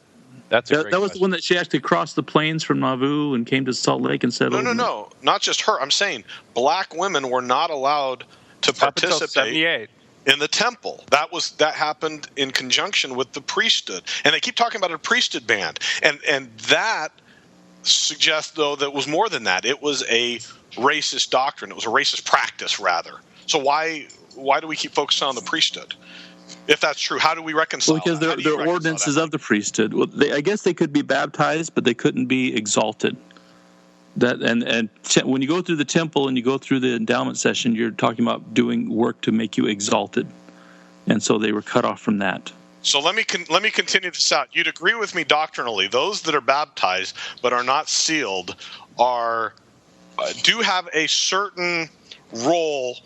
That was the one that she actually crossed the plains from Nauvoo and came to Salt Lake and settled. No, not just her. I'm saying black women were not allowed to participate in the temple. That happened in conjunction with the priesthood, and they keep talking about a priesthood band, and that suggests though that it was more than that. It was a racist doctrine. It was a racist practice, rather. So why do we keep focusing on the priesthood? If that's true, how do we reconcile? Well, because they're ordinances of the priesthood. Well, I guess they could be baptized, but they couldn't be exalted. That and when you go through the temple and you go through the endowment session, you're talking about doing work to make you exalted, and so they were cut off from that. So let me continue this out. You'd agree with me doctrinally. Those that are baptized but are not sealed do have a certain role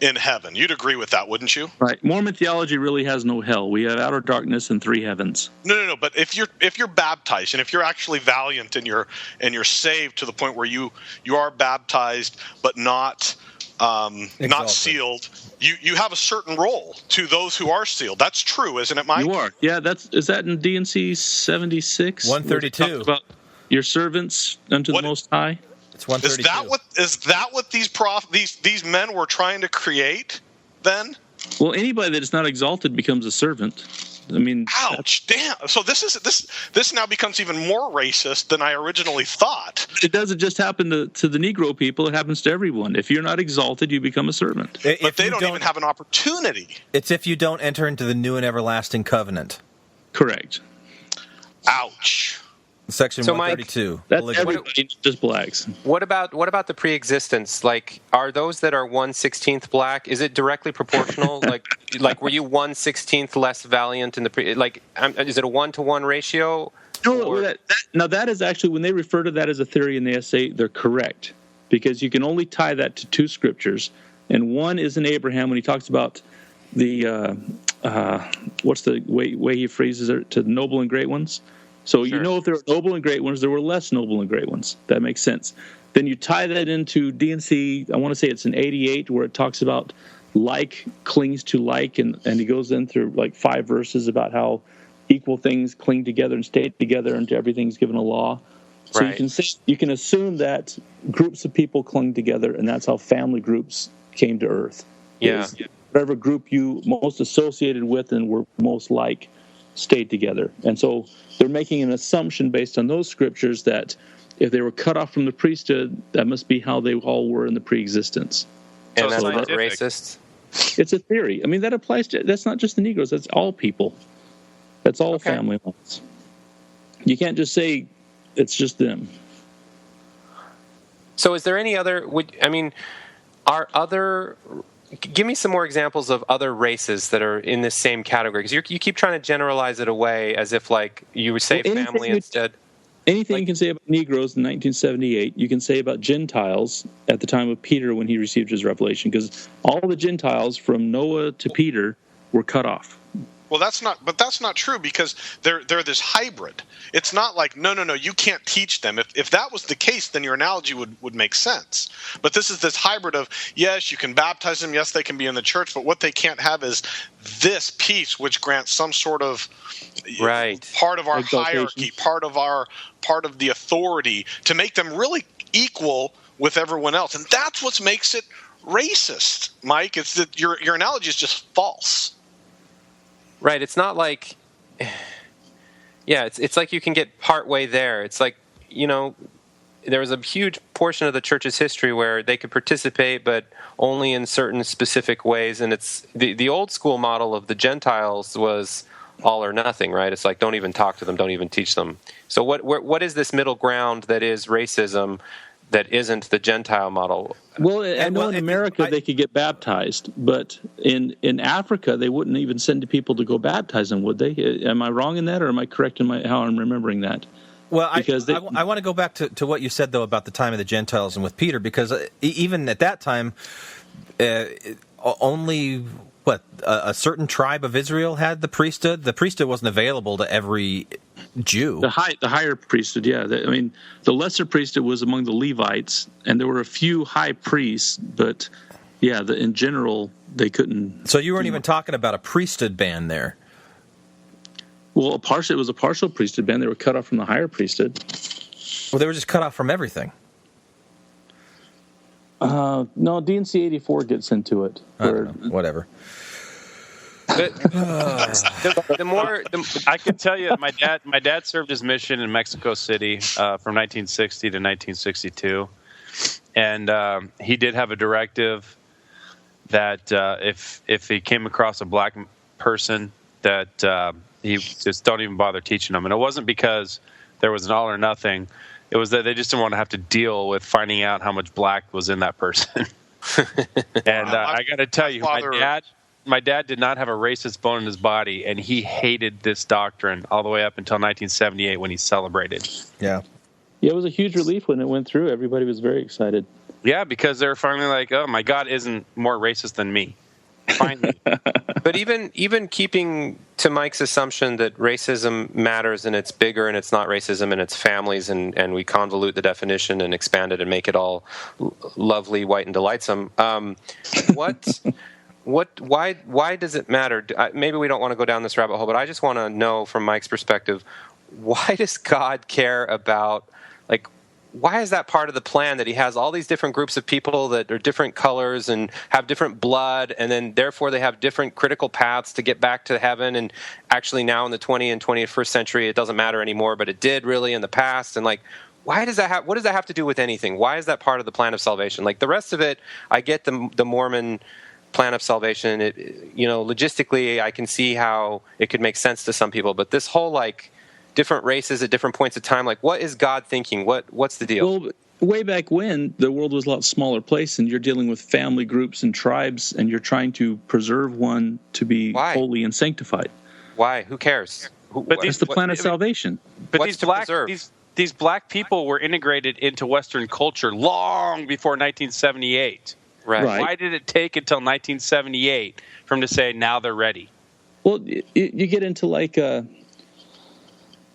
in heaven. You'd agree with that, wouldn't you? Right. Mormon theology really has no hell. We have outer darkness and three heavens. No. But if you're baptized and if you're actually valiant and you're saved to the point where you are baptized but not sealed, you have a certain role to those who are sealed. That's true, isn't it, Mike? You are. Yeah. Is that in D&C 76? 132. About your servants unto the Most High. It's 132. Is that what these men were trying to create then? Well, anybody that is not exalted becomes a servant. I mean, ouch, damn. So this now becomes even more racist than I originally thought. It doesn't just happen to the Negro people. It happens to everyone. If you're not exalted, you become a servant. But they don't even have an opportunity. It's if you don't enter into the new and everlasting covenant. Correct. Ouch. Section 132. That's everybody, just blacks. What about the pre-existence? Like, are those that are 1/16 black? Is it directly proportional? like were you 1/16 less valiant in the pre? Like, is it a 1-to-1 ratio? No, that is actually, when they refer to that as a theory in the essay, they're correct, because you can only tie that to two scriptures, and one is in Abraham when he talks about the what's the way he phrases it, to noble and great ones. So Sure. you know, if there were noble and great ones, there were less noble and great ones. That makes sense. Then you tie that into D&C, I want to say it's in 88, where it talks about like clings to like, and he goes in through like 5 verses about how equal things cling together and stay together, and everything's given a law. So Right. you can assume that groups of people clung together, and that's how family groups came to earth. Yeah. Whatever group you most associated with and were most like stayed together. And so they're making an assumption based on those scriptures that if they were cut off from the priesthood, that must be how they all were in the pre-existence. And So that's not scientific. racist? It's a theory. I mean, that applies to, that's not just the Negroes, that's all people. That's all family lines. You can't just say it's just them. So is there any other, are other, give me some more examples of other races that are in this same category, because you keep trying to generalize it away as if like you would say family instead. Anything you can say about Negroes in 1978, you can say about Gentiles at the time of Peter when he received his revelation, because all the Gentiles from Noah to Peter were cut off. Well, that's not true, because they're this hybrid. It's not like, no, you can't teach them. If that was the case, then your analogy would make sense. But this is this hybrid of, yes, you can baptize them, yes, they can be in the church, but what they can't have is this piece which grants some sort of part of our hierarchy, part of the authority to make them really equal with everyone else. And that's what makes it racist, Mike. It's that your analogy is just false. Right. It's not like, it's like you can get partway there. It's like, there was a huge portion of the church's history where they could participate, but only in certain specific ways. And it's the old school model of the Gentiles was all or nothing, right? It's like, don't even talk to them, don't even teach them. So what is this middle ground that is racism that isn't the Gentile model? Well, I know in America they could get baptized, but in Africa they wouldn't even send people to go baptize them, would they? Am I wrong in that, or am I correct in how I'm remembering that? Well, I want to go back to what you said, though, about the time of the Gentiles and with Peter, because even at that time, only a certain tribe of Israel had the priesthood. The priesthood wasn't available to every Jew. The higher priesthood, yeah. The lesser priesthood was among the Levites, and there were a few high priests, but yeah, in general they couldn't. So you weren't even talking about a priesthood ban there. Well, it was a partial priesthood ban. They were cut off from the higher priesthood. Well, they were just cut off from everything. No, D&C 84 gets into it. Whatever. I can tell you, my dad served his mission in Mexico City from 1960 to 1962, and he did have a directive that if he came across a black person, that he just don't even bother teaching them. And it wasn't because there was an all or nothing. It was that they just didn't want to have to deal with finding out how much black was in that person. And I got to tell you, my dad did not have a racist bone in his body, and he hated this doctrine all the way up until 1978 when he celebrated. Yeah, it was a huge relief when it went through. Everybody was very excited. Yeah, because they were finally like, oh, my God isn't more racist than me. Finally. But even keeping to Mike's assumption that racism matters and it's bigger and it's not racism and it's families, and we convolute the definition and expand it and make it all lovely, white, and delightsome. Why does it matter? Maybe we don't want to go down this rabbit hole, but I just want to know from Mike's perspective, why does God care about, why is that part of the plan that he has all these different groups of people that are different colors and have different blood, and then therefore they have different critical paths to get back to heaven, and actually now in the 20th and 21st century it doesn't matter anymore, but it did really in the past, and why does that what does that have to do with anything? Why is that part of the plan of salvation? The rest of it, I get the Mormon plan of salvation. Logistically I can see how it could make sense to some people, but this whole different races at different points of time, what is God thinking? What's the deal? Well, way back when, the world was a lot smaller place, and you're dealing with family groups and tribes, and you're trying to preserve one to be holy and sanctified. Why? Who cares? It's the plan of salvation. But these black people were integrated into Western culture long before 1978. Right. Why did it take until 1978 for them to say, now they're ready? Well, you get into like.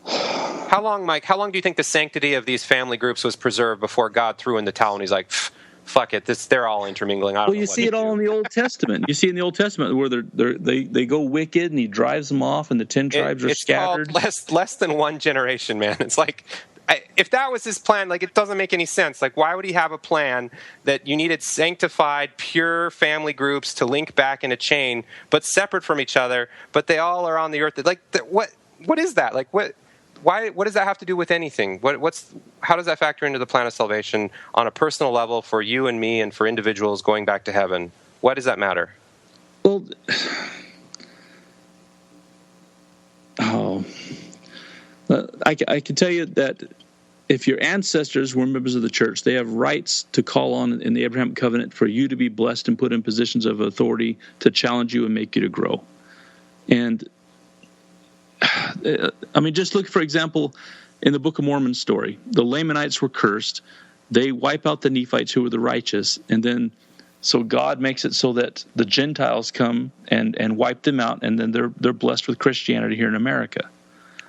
How long, Mike? How long do you think the sanctity of these family groups was preserved before God threw in the towel and he's like, "Fuck it, they're all intermingling." Well, you see it all in the Old Testament. You see in the Old Testament where they go wicked and he drives them off, and the 10 tribes are scattered. It's called less than one generation, man. It's like, if that was his plan, like, it doesn't make any sense. Like, why would he have a plan that you needed sanctified, pure family groups to link back in a chain, but separate from each other, but they all are on the earth? Like, what is that? Like, what does that have to do with anything? How does that factor into the plan of salvation on a personal level for you and me and for individuals going back to heaven? Why does that matter? Well, I can tell you that if your ancestors were members of the church, they have rights to call on in the Abrahamic covenant for you to be blessed and put in positions of authority to challenge you and make you to grow. And I mean, just look, for example, in the Book of Mormon story, the Lamanites were cursed. They wipe out the Nephites who were the righteous. And then, so God makes it so that the Gentiles come and wipe them out. And then they're blessed with Christianity here in America.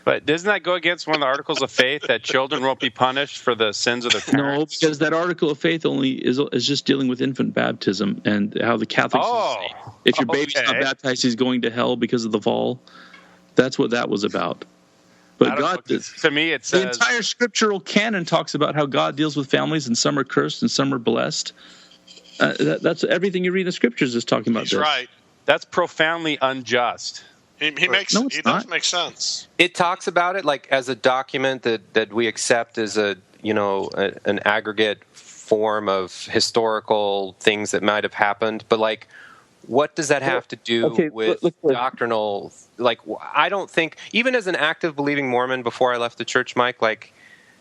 But doesn't that go against one of the articles of faith that children won't be punished for the sins of their parents? No, because that article of faith only is just dealing with infant baptism and how the Catholics say, if your baby's not baptized, he's going to hell because of the fall. That's what that was about. But God, to me, it says the entire scriptural canon talks about how God deals with families, and some are cursed and some are blessed. That's everything you read in the scriptures is talking about. He's right. That's profoundly unjust. He does make sense. It talks about it like as a document that we accept as an aggregate form of historical things that might have happened. But like, what does that have to do with doctrinal? Like, I don't think, even as an active believing Mormon before I left the church, Mike, like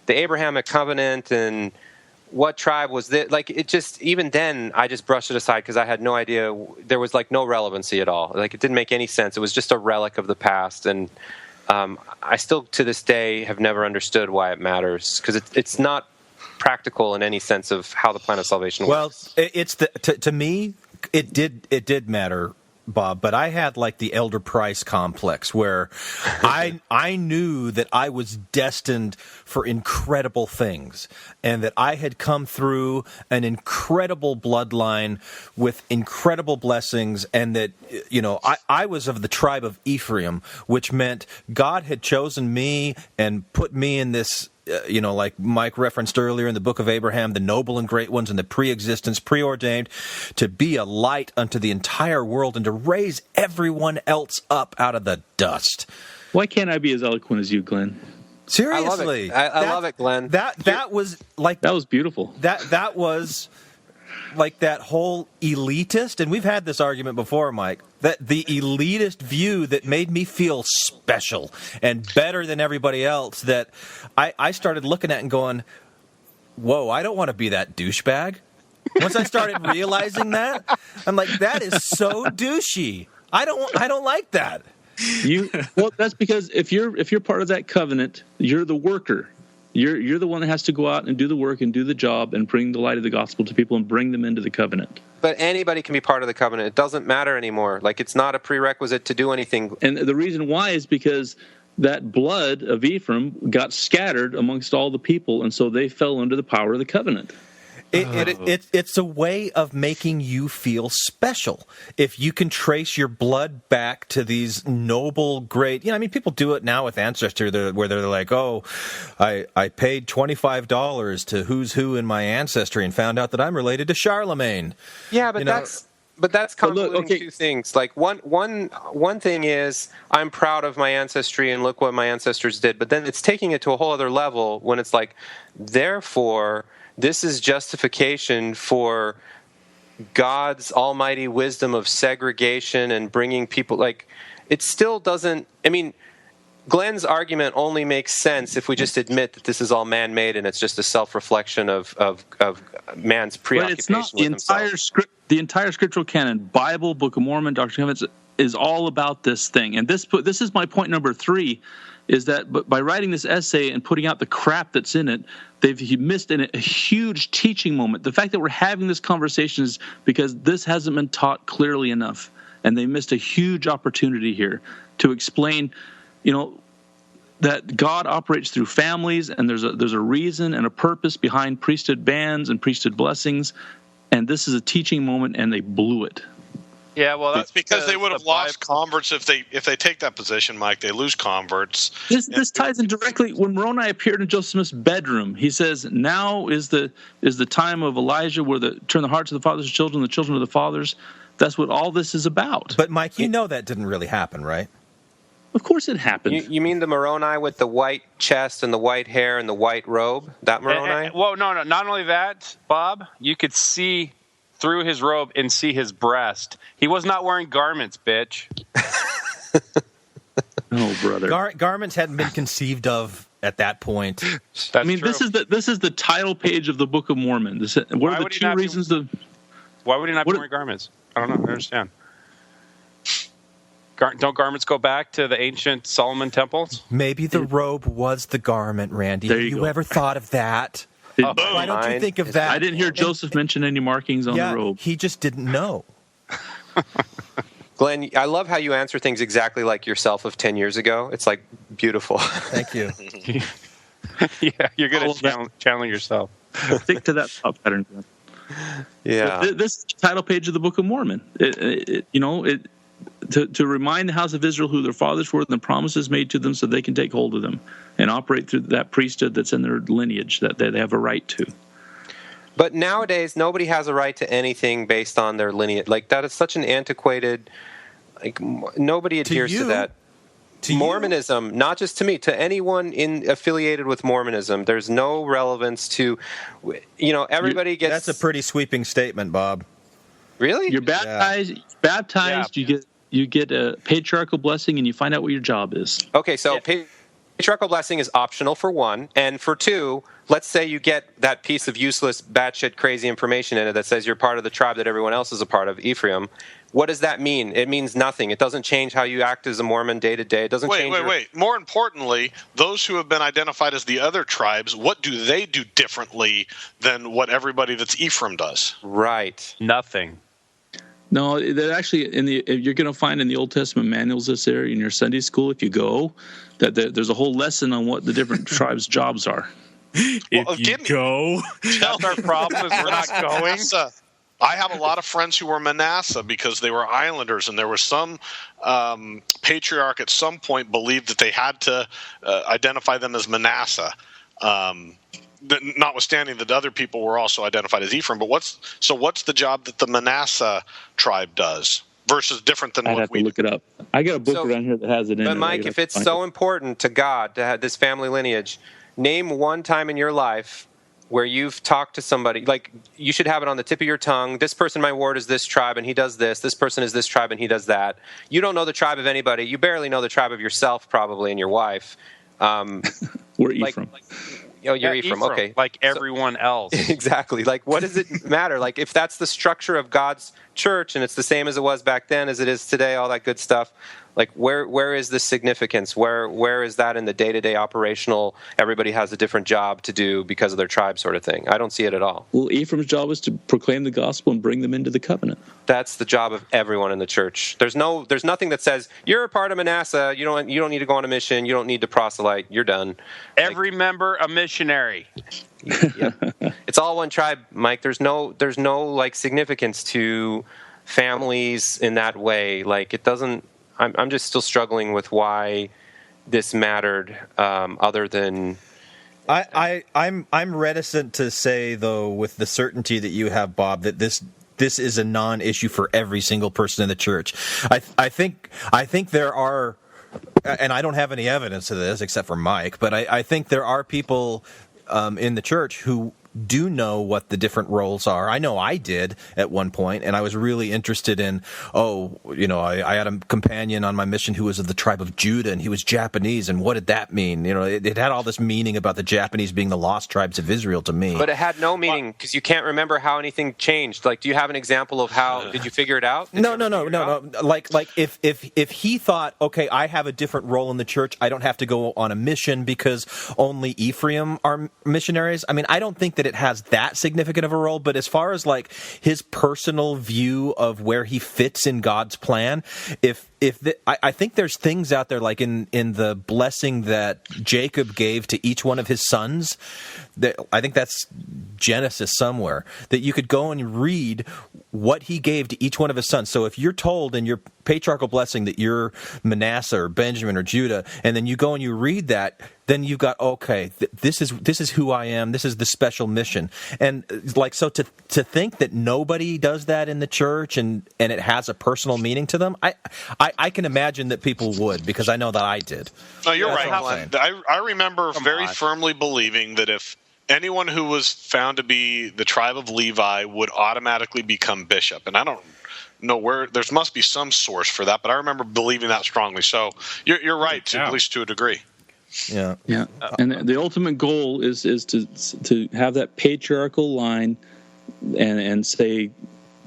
the Abrahamic covenant and what tribe was that? Like, it just, even then, I just brushed it aside because I had no idea. There was like no relevancy at all. Like, it didn't make any sense. It was just a relic of the past. And I still, to this day, have never understood why it matters, because it's not practical in any sense of how the plan of salvation works. Well, it's to me, it did matter, Bob, but I had like the Elder Price complex where I knew that I was destined for incredible things, and that I had come through an incredible bloodline with incredible blessings, and that, you know, I was of the tribe of Ephraim, which meant God had chosen me and put me in this, like Mike referenced earlier in the book of Abraham, the noble and great ones in the pre-existence, preordained to be a light unto the entire world and to raise everyone else up out of the dust. Why can't I be as eloquent as you, Glenn? Seriously. I love it, Glenn. That was like... That was beautiful. That was like that whole elitist, and we've had this argument before, Mike, that the elitist view that made me feel special and better than everybody else, that I started looking at and going, whoa, I don't want to be that douchebag. Once I started realizing that, I'm like, that is so douchey. I don't like that. Well, that's because if you're part of that covenant, you're the worker. You're the one that has to go out and do the work and do the job and bring the light of the gospel to people and bring them into the covenant. But anybody can be part of the covenant. It doesn't matter anymore. Like, it's not a prerequisite to do anything. And the reason why is because that blood of Ephraim got scattered amongst all the people, and so they fell under the power of the covenant. It's a way of making you feel special. If you can trace your blood back to these noble, great... people do it now with Ancestry, where they're like, oh, I paid $25 to who's who in my ancestry and found out that I'm related to Charlemagne. Yeah, but that's convoluting two things. Like, one thing is, I'm proud of my ancestry and look what my ancestors did. But then it's taking it to a whole other level when it's like, therefore... this is justification for God's almighty wisdom of segregation and bringing people, like, it still doesn't, Glenn's argument only makes sense if we just admit that this is all man-made and it's just a self-reflection of man's preoccupation with himself. The entire scriptural canon, Bible, Book of Mormon, Doctrine and Covenants, is all about this thing. And this is my point number 3, is that by writing this essay and putting out the crap that's in it, they've missed a huge teaching moment. The fact that we're having this conversation is because this hasn't been taught clearly enough. and they missed a huge opportunity here to explain, that God operates through families, and there's a reason and a purpose behind priesthood bans and priesthood blessings, and this is a teaching moment, and they blew it. Yeah, well, that's because they would have lost converts if they take that position, Mike. They lose converts. This ties in directly when Moroni appeared in Joseph Smith's bedroom. He says, "Now is the time of Elijah, where turn the hearts of the fathers to children, the children of the fathers." That's what all this is about. But Mike, that didn't really happen, right? Of course, it happened. You mean the Moroni with the white chest and the white hair and the white robe? That Moroni? Well, no. Not only that, Bob, you could see through his robe and see his breast. He was not wearing garments, bitch. Oh, brother. Garments hadn't been conceived of at that point. That's true. This is the title page of the Book of Mormon. What are the two reasons? Why would he not be wearing garments? I don't know. I understand. Don't garments go back to the ancient Solomon temples? Maybe the robe was the garment, Randy. There Have you you go. ever thought of that? Why don't you think of that? I didn't hear Joseph mention any markings on the robe. He just didn't know. Glenn, I love how you answer things exactly like yourself of 10 years ago. It's like beautiful. Thank you. Yeah, you're good at channeling yourself. Stick to that thought pattern. Yeah. This is the title page of the Book of Mormon. To remind the house of Israel who their fathers were and the promises made to them so they can take hold of them and operate through that priesthood that's in their lineage that they have a right to. But nowadays, nobody has a right to anything based on their lineage. Like, that is such an antiquated... nobody adheres to that. To Mormonism, not just to me, to anyone affiliated with Mormonism, there's no relevance to... everybody gets... That's a pretty sweeping statement, Bob. Really? You're baptized. Yeah. Baptized. Yeah. You get a patriarchal blessing, and you find out what your job is. Okay, so patriarchal blessing is optional for one, and for two, let's say you get that piece of useless, batshit crazy information in it that says you're part of the tribe that everyone else is a part of, Ephraim. What does that mean? It means nothing. It doesn't change how you act as a Mormon day to day. It doesn't change. Wait. More importantly, those who have been identified as the other tribes, what do they do differently than what everybody that's Ephraim does? Right. Nothing. No, that actually you're going to find in the Old Testament manuals that's there in your Sunday school if you go that there's a whole lesson on what the different tribes' jobs are. Go. That's our problem is we're not going. I have a lot of friends who were Manasseh because they were islanders, and there was some patriarch at some point believed that they had to identify them as Manasseh. Notwithstanding that other people were also identified as Ephraim, but what's the job that the Manasseh tribe does versus different than I'd what have we to look it up. I got a book around here that has it in it. But Mike, if it's so important to God to have this family lineage, name one time in your life where you've talked to somebody, like you should have it on the tip of your tongue. This person in my ward is this tribe and he does this. This person is this tribe and he does that. You don't know the tribe of anybody. You barely know the tribe of yourself probably and your wife. We're Ephraim. You're Ephraim, okay. Like everyone else. Exactly. Like, what does it matter? Like, if that's the structure of God's church and it's the same as it was back then as it is today, all that good stuff, like, where is the significance? Where is that in the day-to-day operational, everybody has a different job to do because of their tribe sort of thing? I don't see it at all. Well, Ephraim's job is to proclaim the gospel and bring them into the covenant. That's the job of everyone in the church. There's nothing that says, you're a part of Manasseh, you don't need to go on a mission, you don't need to proselyte, you're done. Every member a missionary. Yep. It's all one tribe, Mike. There's no like significance to families in that way. Like, it doesn't. I'm just still struggling with why this mattered. Other than I'm reticent to say, though, with the certainty that you have, Bob, that this is a non-issue for every single person in the church. I think there are, and I don't have any evidence of this except for Mike, but I think there are people in the church who do know what the different roles are. I know I did at one point, and I was really interested in, I had a companion on my mission who was of the tribe of Judah, and he was Japanese, and what did that mean? It had all this meaning about the Japanese being the lost tribes of Israel to me. But it had no meaning, because you can't remember how anything changed. Like, do you have an example of how, did you figure it out? No. Like if he thought, okay, I have a different role in the church, I don't have to go on a mission because only Ephraim are missionaries. I mean, I don't think that it has that significant of a role, but as far as like his personal view of where he fits in God's plan, I think there's things out there like in the blessing that Jacob gave to each one of his sons, that I think that's Genesis somewhere, that you could go and read what he gave to each one of his sons. So if you're told in your patriarchal blessing that you're Manasseh or Benjamin or Judah, and then you go and you read that, then you've got, okay, this is who I am. This is the special mission. And like, so to think that nobody does that in the church and it has a personal meaning to them, I can imagine that people would, because I know that I did. No, you're right. I remember very firmly believing that if anyone who was found to be the tribe of Levi would automatically become bishop. And I don't know where, there must be some source for that, but I remember believing that strongly. So you're right, at least to a degree. Yeah. And the ultimate goal is to have that patriarchal line and say,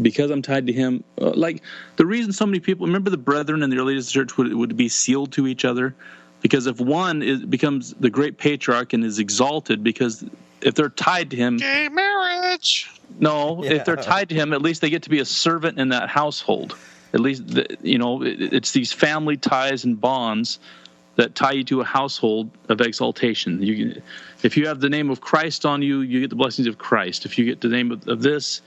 because I'm tied to him, like the reason so many people, remember the brethren in the early church would be sealed to each other, because if one becomes the great patriarch and is exalted, because if they're tied to him, gay marriage. No, if they're tied to him, at least they get to be a servant in that household. At least, it's these family ties and bonds that tie you to a household of exaltation. If you have the name of Christ on you, you get the blessings of Christ. If you get the name of this,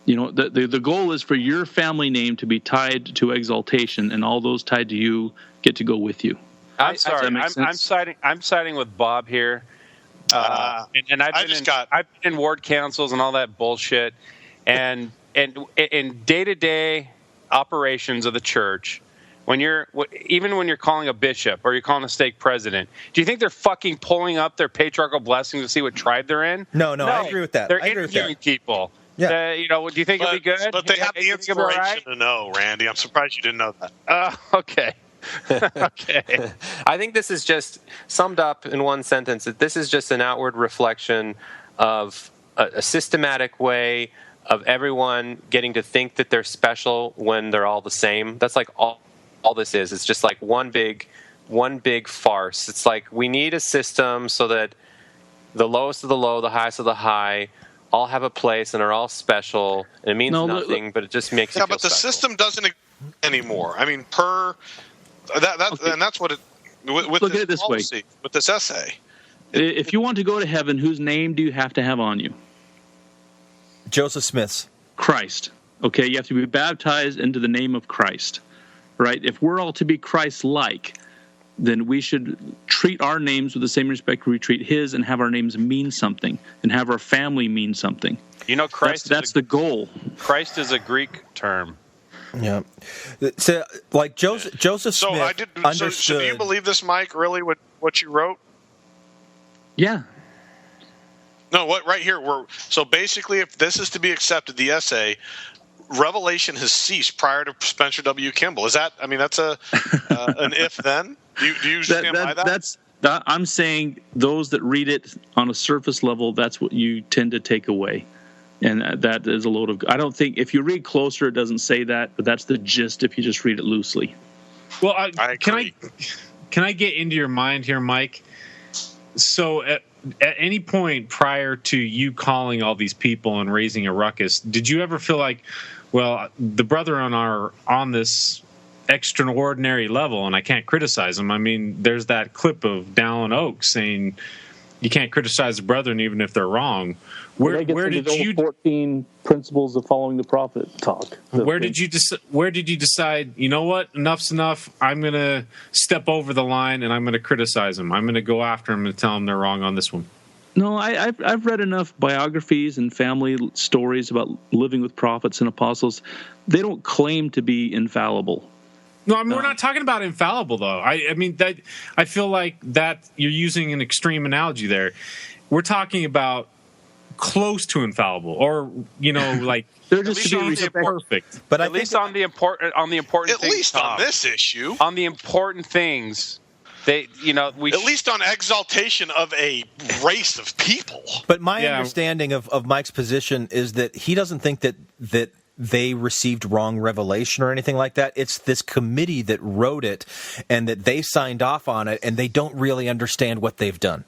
the goal is for your family name to be tied to exaltation, and all those tied to you get to go with you. I'm sorry. I'm siding with Bob here. And I've been in ward councils and all that bullshit, and in day-to-day operations of the church, even when you're calling a bishop or you're calling a stake president, do you think they're fucking pulling up their patriarchal blessings to see what tribe they're in? No, I agree with that. They're interviewing people. Yeah. Do you think it'll be good? But they have the inspiration to know, Randy. I'm surprised you didn't know that. Okay. Okay. I think this is just summed up in one sentence, that this is just an outward reflection of a systematic way of everyone getting to think that they're special when they're all the same. That's like all this is. It's just like one big farce. It's like we need a system so that the lowest of the low, the highest of the high, all have a place and are all special. And it means nothing, but it just makes you feel but the special. system doesn't exist anymore. I mean, and that's what it. With Look this at it this policy, way. with this essay. If you want to go to heaven, whose name do you have to have on you? Joseph Smith's. Christ. Okay, you have to be baptized into the name of Christ. Right? If we're all to be Christ-like, then we should treat our names with the same respect we treat his, and have our names mean something, and have our family mean something. Christ. That's the goal. Christ is a Greek term. Yeah. So, like Joseph Smith understood. So do you believe this, Mike? Really, what you wrote? Yeah. No, what right here? So basically, if this is to be accepted, the essay, revelation has ceased prior to Spencer W. Kimball. Is that? I mean, that's an if then. Do you stand by that? I'm saying those that read it on a surface level, that's what you tend to take away. And that is a load of. I don't think if you read closer, it doesn't say that, but that's the gist if you just read it loosely. Well, can I get into your mind here, Mike? So, at any point prior to you calling all these people and raising a ruckus, did you ever feel like, well, the brethren are on this extraordinary level, and I can't criticize them? I mean, there's that clip of Dallin Oaks saying you can't criticize the brethren even if they're wrong. Where did you 14 principles of following the prophet talk? Where did you decide? You know what? Enough's enough. I'm going to step over the line and I'm going to criticize them. I'm going to go after them and tell them they're wrong on this one. No, I've read enough biographies and family stories about living with prophets and apostles. They don't claim to be infallible. No, I mean, we're not talking about infallible, though. I mean, that I feel like that you're using an extreme analogy there. We're talking about close to infallible, or like they're just perfect. But at least on the important things. At least on this issue, on the important things, we at least on exaltation of a race of people. But my understanding of Mike's position is that he doesn't think that they received wrong revelation or anything like that. It's this committee that wrote it and that they signed off on it, and they don't really understand what they've done.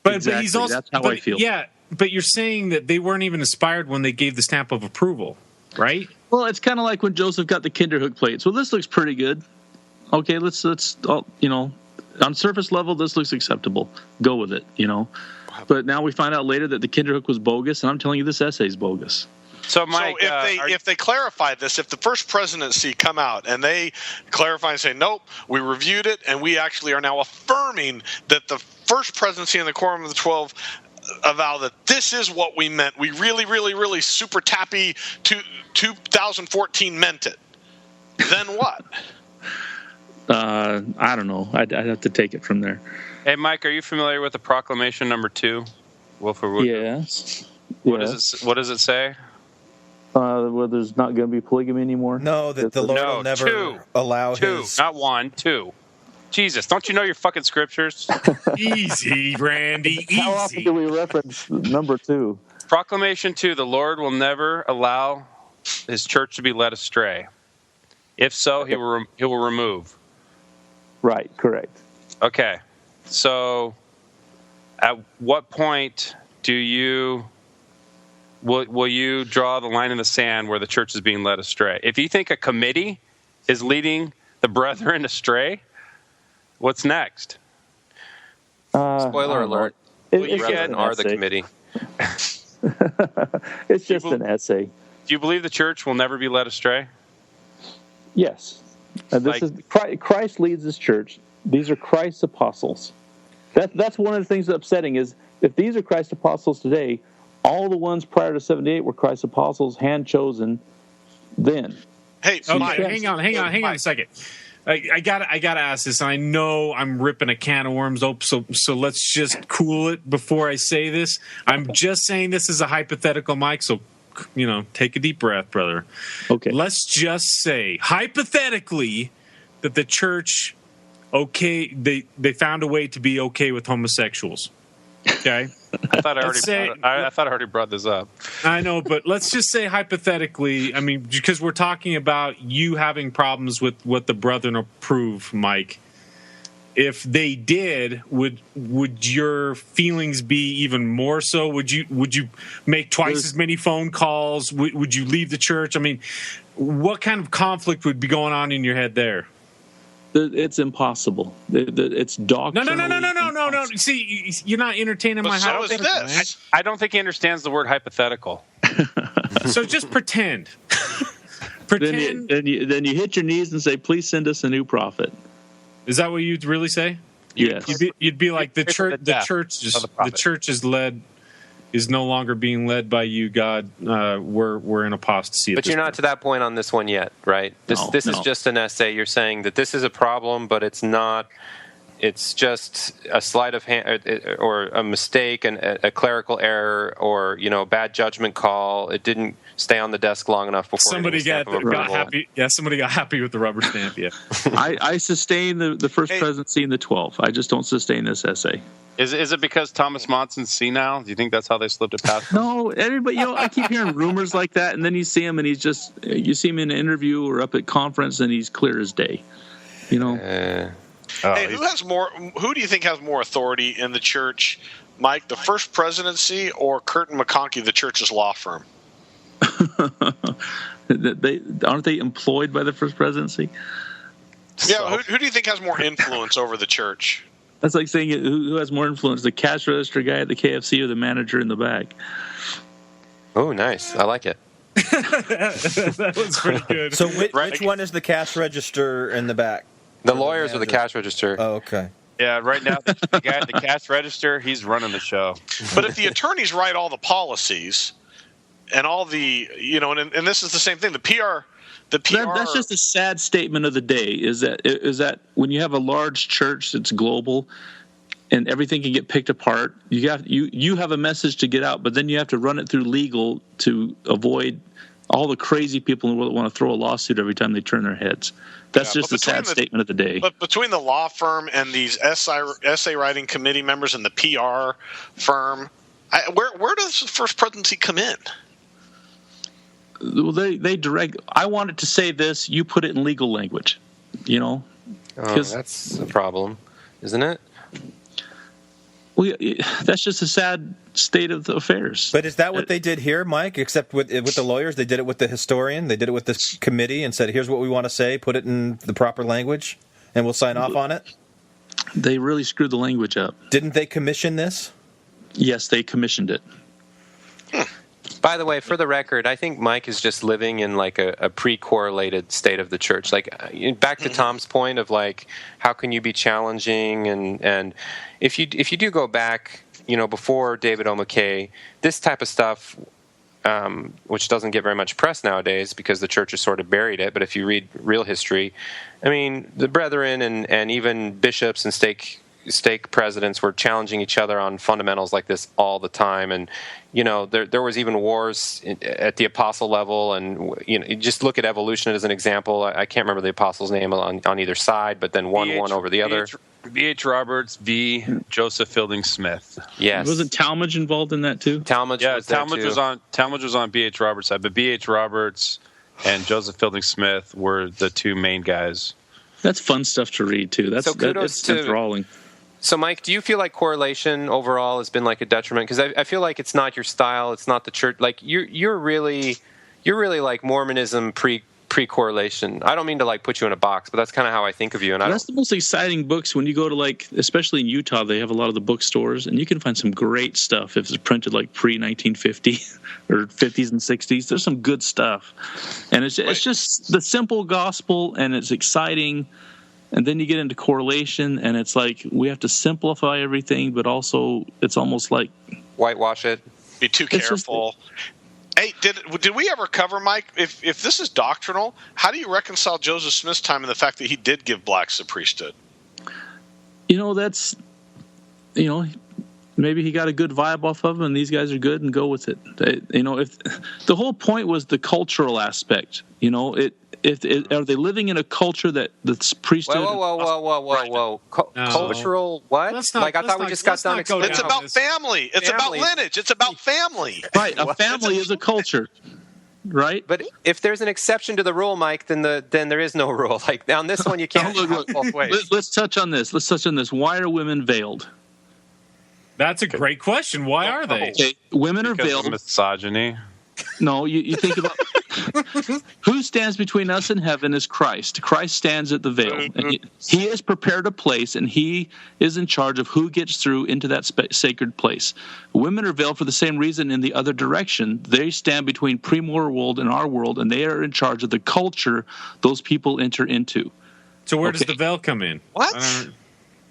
But he's also, that's how I feel. Yeah, you're saying that they weren't even inspired when they gave the stamp of approval, right? Well, it's kind of like when Joseph got the Kinderhook plates. Well, this looks pretty good. Okay, let's on surface level, this looks acceptable. Go with it, But now we find out later that the Kinderhook was bogus, and I'm telling you, this essay is bogus. So, Mike, if they clarify this, if the first presidency come out and they clarify and say, nope, we reviewed it, and we actually are now affirming that the first presidency and the Quorum of the 12 avow that this is what we meant. We really, really, really super tappy 2014 meant it. Then what? I don't know. I'd have to take it from there. Hey, Mike, are you familiar with the proclamation number 2? Wilford Woodruff? Yes. What does it say? Well, there's not going to be polygamy anymore. No, that the Lord will never allow his... Not 1, 2. Jesus, don't you know your fucking scriptures? Easy, Randy, easy. How often do we reference number 2? Proclamation 2, the Lord will never allow his church to be led astray. If so, he will remove. Right, correct. Okay, so at what point will you draw the line in the sand where the church is being led astray? If you think a committee is leading the brethren astray, what's next? Spoiler alert. You brethren are the committee. It's just an essay. Do you believe the church will never be led astray? Yes. Christ leads his church. These are Christ's apostles. That's one of the things that's upsetting is if these are Christ's apostles today, all the ones prior to 78 were Christ's apostles, hand-chosen then. Hey, Mike, hang on a second. I gotta ask this. I know I'm ripping a can of worms open, so let's just cool it before I say this. I'm just saying this is a hypothetical, Mike, so take a deep breath, brother. Okay. Let's just say, hypothetically, that the church, they found a way to be okay with homosexuals. Okay? I thought I already brought this up. I know, but let's just say hypothetically, because we're talking about you having problems with what the brethren approve, Mike. If they did, would your feelings be even more so? Would you make twice as many phone calls? Would you leave the church? What kind of conflict would be going on in your head there? It's impossible. It's doctrinally No. See, you're not entertaining my hypothetical. I don't think he understands the word hypothetical. So just pretend. Then you hit your knees and say, "Please send us a new prophet." Is that what you'd really say? Yes. You'd be like the church is no longer being led by you, God. We're in apostasy. But you're not to that point on this one yet, right? This is just an essay. You're saying that this is a problem, but it's not. It's just a sleight of hand or a mistake and a clerical error or bad judgment call. It didn't stay on the desk long enough before somebody got happy. Yeah, somebody got happy with the rubber stamp. Yeah, I sustain the first presidency in the 12. I just don't sustain this essay. Is it because Thomas Monson's senile? Do you think that's how they slipped it past? No, everybody. I keep hearing rumors like that, and then you see him, and you see him in an interview or up at conference, and he's clear as day. Who do you think has more authority in the church, Mike, the first presidency or Curtin McConkie, the church's law firm? Aren't they employed by the first presidency? Yeah, who do you think has more influence over the church? That's like saying who has more influence, the cash register guy at the KFC or the manager in the back. Oh, nice. I like it. That was pretty good. So which one is the cash register in the back? The lawyers are the cash register. Oh, okay. Yeah, right now the guy at the cash register, he's running the show. But if the attorneys write all the policies and all the, and this is the same thing, the PR. That's just a sad statement of the day. Is that when you have a large church that's global, and everything can get picked apart, you have a message to get out, but then you have to run it through legal to avoid all the crazy people in the world that want to throw a lawsuit every time they turn their heads. That's just a sad statement of the day. But between the law firm and these essay writing committee members and the PR firm, where does the first presidency come in? Well, they direct. I wanted to say this. You put it in legal language. Oh, that's a problem, isn't it? Well, that's just a sad state of the affairs. But is that what they did here, Mike? Except with the lawyers, they did it with the historian, they did it with this committee, and said, "Here's what we want to say. Put it in the proper language, and we'll sign off on it." They really screwed the language up. Didn't they commission this? Yes, they commissioned it. By the way, for the record, I think Mike is just living in like a pre-correlated state of the church. Like back to Tom's point of like, how can you be challenging? And if you do go back, before David O. McKay, this type of stuff, which doesn't get very much press nowadays because the church has sort of buried it. But if you read real history, I mean, the brethren and even bishops and stake presidents were challenging each other on fundamentals like this all the time. And there was even wars at the apostle level, and just look at evolution as an example. I can't remember the apostle's name on either side, but then one won over the other. B.H. Roberts v. Joseph Fielding Smith. Yes. Wasn't Talmage involved in that too? Talmage was on B.H. Roberts' side, but B.H. Roberts and Joseph Fielding Smith were the two main guys. That's fun stuff to read too. That's enthralling. So, Mike, do you feel like correlation overall has been like a detriment? Because I feel like it's not your style. It's not the church. Like you're really like Mormonism pre-correlation. I don't mean to like put you in a box, but that's kind of how I think of you. And that's the most exciting books when you go to like, especially in Utah, they have a lot of the bookstores, and you can find some great stuff if it's printed like pre-1950 or 50s and 60s. There's some good stuff, and it's just the simple gospel, and it's exciting. And then you get into correlation, and it's like we have to simplify everything, but also it's almost like whitewash it. Be too careful. Hey, did we ever cover, Mike? If this is doctrinal, how do you reconcile Joseph Smith's time and the fact that he did give blacks the priesthood? That's maybe he got a good vibe off of them, and these guys are good, and go with it. If the whole point was the cultural aspect, are they living in a culture that that's priesthood? Whoa! Cultural what? I thought we just got done. It's about family. It's about lineage. It's about family. Right. A family is a culture. Right. But if there's an exception to the rule, Mike, then there is no rule. Like on this one, you can't have both ways. Let's touch on this. Why are women veiled? That's a great question. Why are they? Okay. Women are veiled. Of misogyny. No, you think about who stands between us and heaven is Christ. Christ stands at the veil. And he has prepared a place, and he is in charge of who gets through into that sacred place. Women are veiled for the same reason in the other direction. They stand between pre-moral world and our world, and they are in charge of the culture those people enter into. So where does the veil come in? What?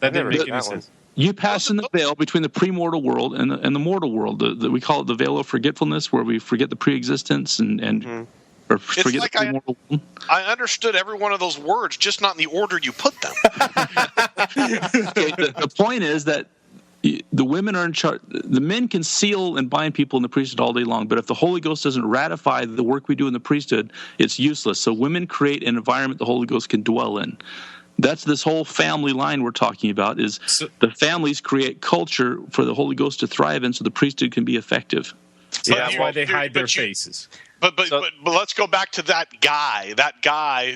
That didn't make any sense. You pass in the veil between the pre-mortal world and the mortal world. We call it the veil of forgetfulness, where we forget the pre-existence or forget the pre-mortal world. I understood every one of those words, just not in the order you put them. The point is that the women are in charge. The men can seal and bind people in the priesthood all day long, but if the Holy Ghost doesn't ratify the work we do in the priesthood, it's useless. So women create an environment the Holy Ghost can dwell in. That's this whole family line we're talking about, is the families create culture for the Holy Ghost to thrive in so the priesthood can be effective. That's why they hide their faces. But let's go back to that guy,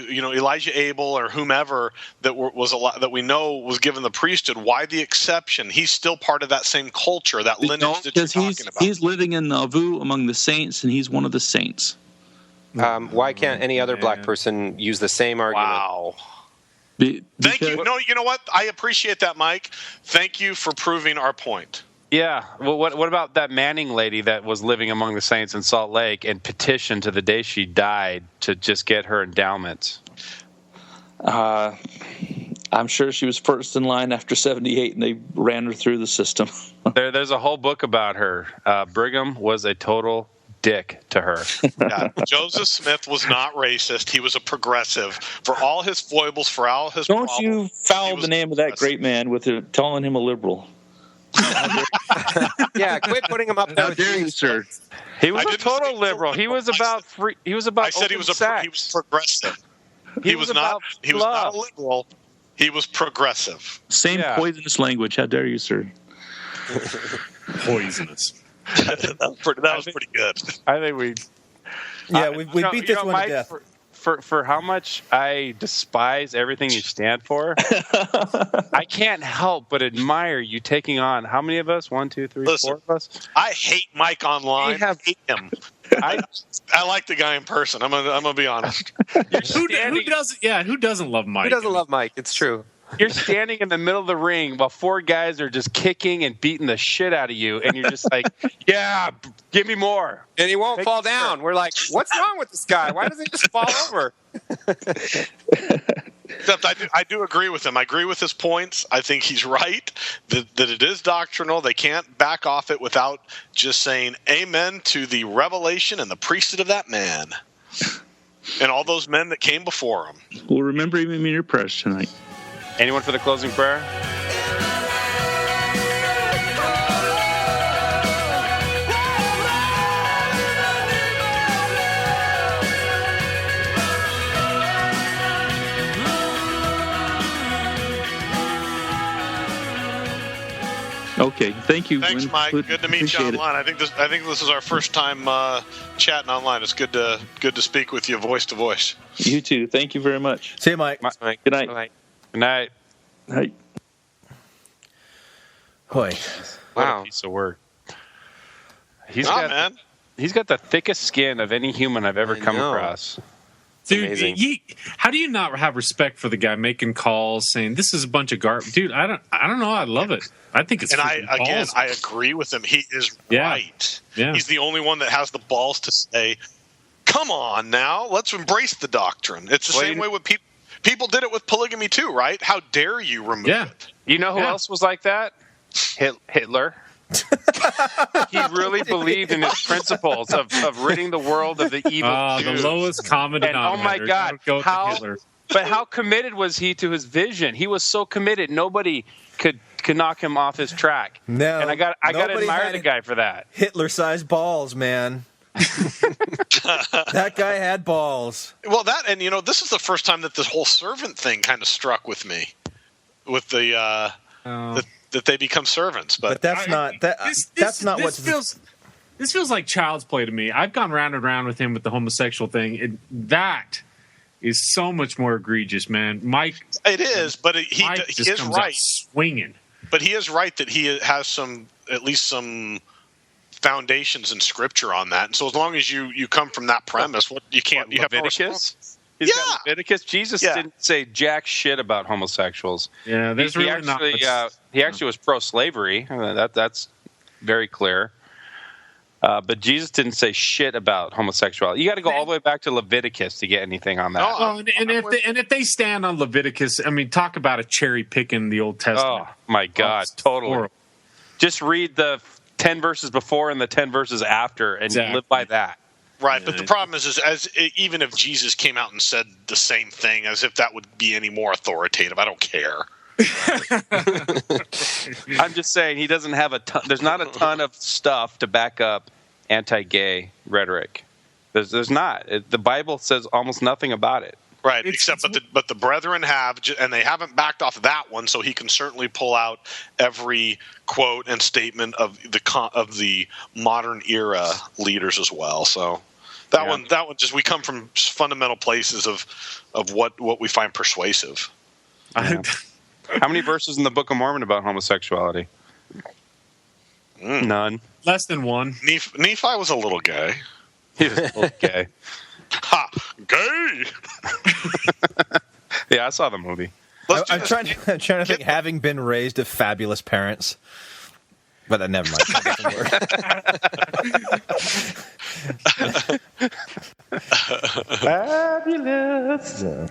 Elijah Abel or whomever that we know was given the priesthood. Why the exception? He's still part of that same culture, that lineage that you're talking about. He's living in Nauvoo among the saints, and he's one of the saints. Why can't any other black person use the same argument? Wow. Thank you. No, you know what? I appreciate that, Mike. Thank you for proving our point. Yeah. Well, what about that Manning lady that was living among the saints in Salt Lake and petitioned to the day she died to just get her endowment? I'm sure she was first in line after 78, and they ran her through the system. There's a whole book about her. Brigham was a total dick to her. Yeah, Joseph Smith was not racist. He was a progressive. For all his foibles, for all his Don't problems, you foul the name of that great man with calling him a liberal. Yeah, quit putting him up there. How dare you, sir? He was a total liberal. He was about free. He was about. I said he was progressive. He was not a liberal. He was progressive. Same poisonous language. How dare you, sir? Poisonous. That was pretty good. I think we beat this one to death. for how much I despise everything you stand for, I can't help but admire you taking on how many of us? 1, 2, 3, Listen, 4 of us. I hate Mike online. I hate him. I like the guy in person. I'm gonna be honest. Who doesn't love Mike? Who doesn't love Mike? It's true. You're standing in the middle of the ring while 4 guys are just kicking and beating the shit out of you, and you're just like, yeah, give me more. And he won't fall down. We're like, what's wrong with this guy? Why doesn't he just fall over? Except I do agree with him. I agree with his points. I think he's right that it is doctrinal. They can't back off it without just saying amen to the revelation and the priesthood of that man and all those men that came before him. Well, remember him in your prayers tonight. Anyone for the closing prayer? Okay, thank you. Thanks, Gwen. Mike. Good to meet you Appreciate online. I think this is our first time chatting online. It's good to speak with you voice to voice. You too. Thank you very much. See you, Mike. Mike. Good night. Bye. Good night. Night. Hoy. What Wow. a piece of work. He's got the thickest skin of any human I've ever come across. Dude, how do you not have respect for the guy making calls saying this is a bunch of garbage? Dude, I don't know. I love it. I think it's. And I agree with him. He is right. Yeah. He's the only one that has the balls to say, "Come on, now, let's embrace the doctrine." It's the same way with people. People did it with polygamy too, right? How dare you remove it? You know who else was like that? Hitler. He really believed in his principles of ridding the world of the evil Jews. The lowest common denominator. Oh my God! How committed was he to his vision? He was so committed. Nobody could knock him off his track. No, and I got to admire the guy for that. Hitler-sized balls, man. That guy had balls. Well, this is the first time that this whole servant thing kind of struck with me, with the that they become servants. But that's not This feels like child's play to me. I've gone round and round with him with the homosexual thing. That is so much more egregious, man. Mike, it is, but he is right. Swinging, but he is right that he has at least some foundations in Scripture on that. And so, as long as you come from that premise, you have Leviticus. He's got Leviticus. Jesus didn't say jack shit about homosexuals. Yeah, there's he actually was pro-slavery. That's very clear. But Jesus didn't say shit about homosexuality. You got to go all the way back to Leviticus to get anything on that. Well, and if they stand on Leviticus, I mean, talk about a cherry picking the Old Testament. Oh my God, totally. Horrible. Just read the 10 verses before and the 10 verses after, and live by that. Right, but the problem is even if Jesus came out and said the same thing, as if that would be any more authoritative, I don't care. I'm just saying he doesn't have there's not a ton of stuff to back up anti-gay rhetoric. There's not. The Bible says almost nothing about it. Right, but the brethren have, and they haven't backed off that one, so he can certainly pull out every quote and statement of the modern era leaders as well. So that one just, we come from fundamental places of what we find persuasive. Yeah. How many verses in the Book of Mormon about homosexuality? None. Less than one. Nephi was a little gay. He was a little gay. Ha! Gay! Yeah, I saw the movie. I'm trying to think, having been raised to fabulous parents. But never mind. That doesn't work. Fabulous. Yeah.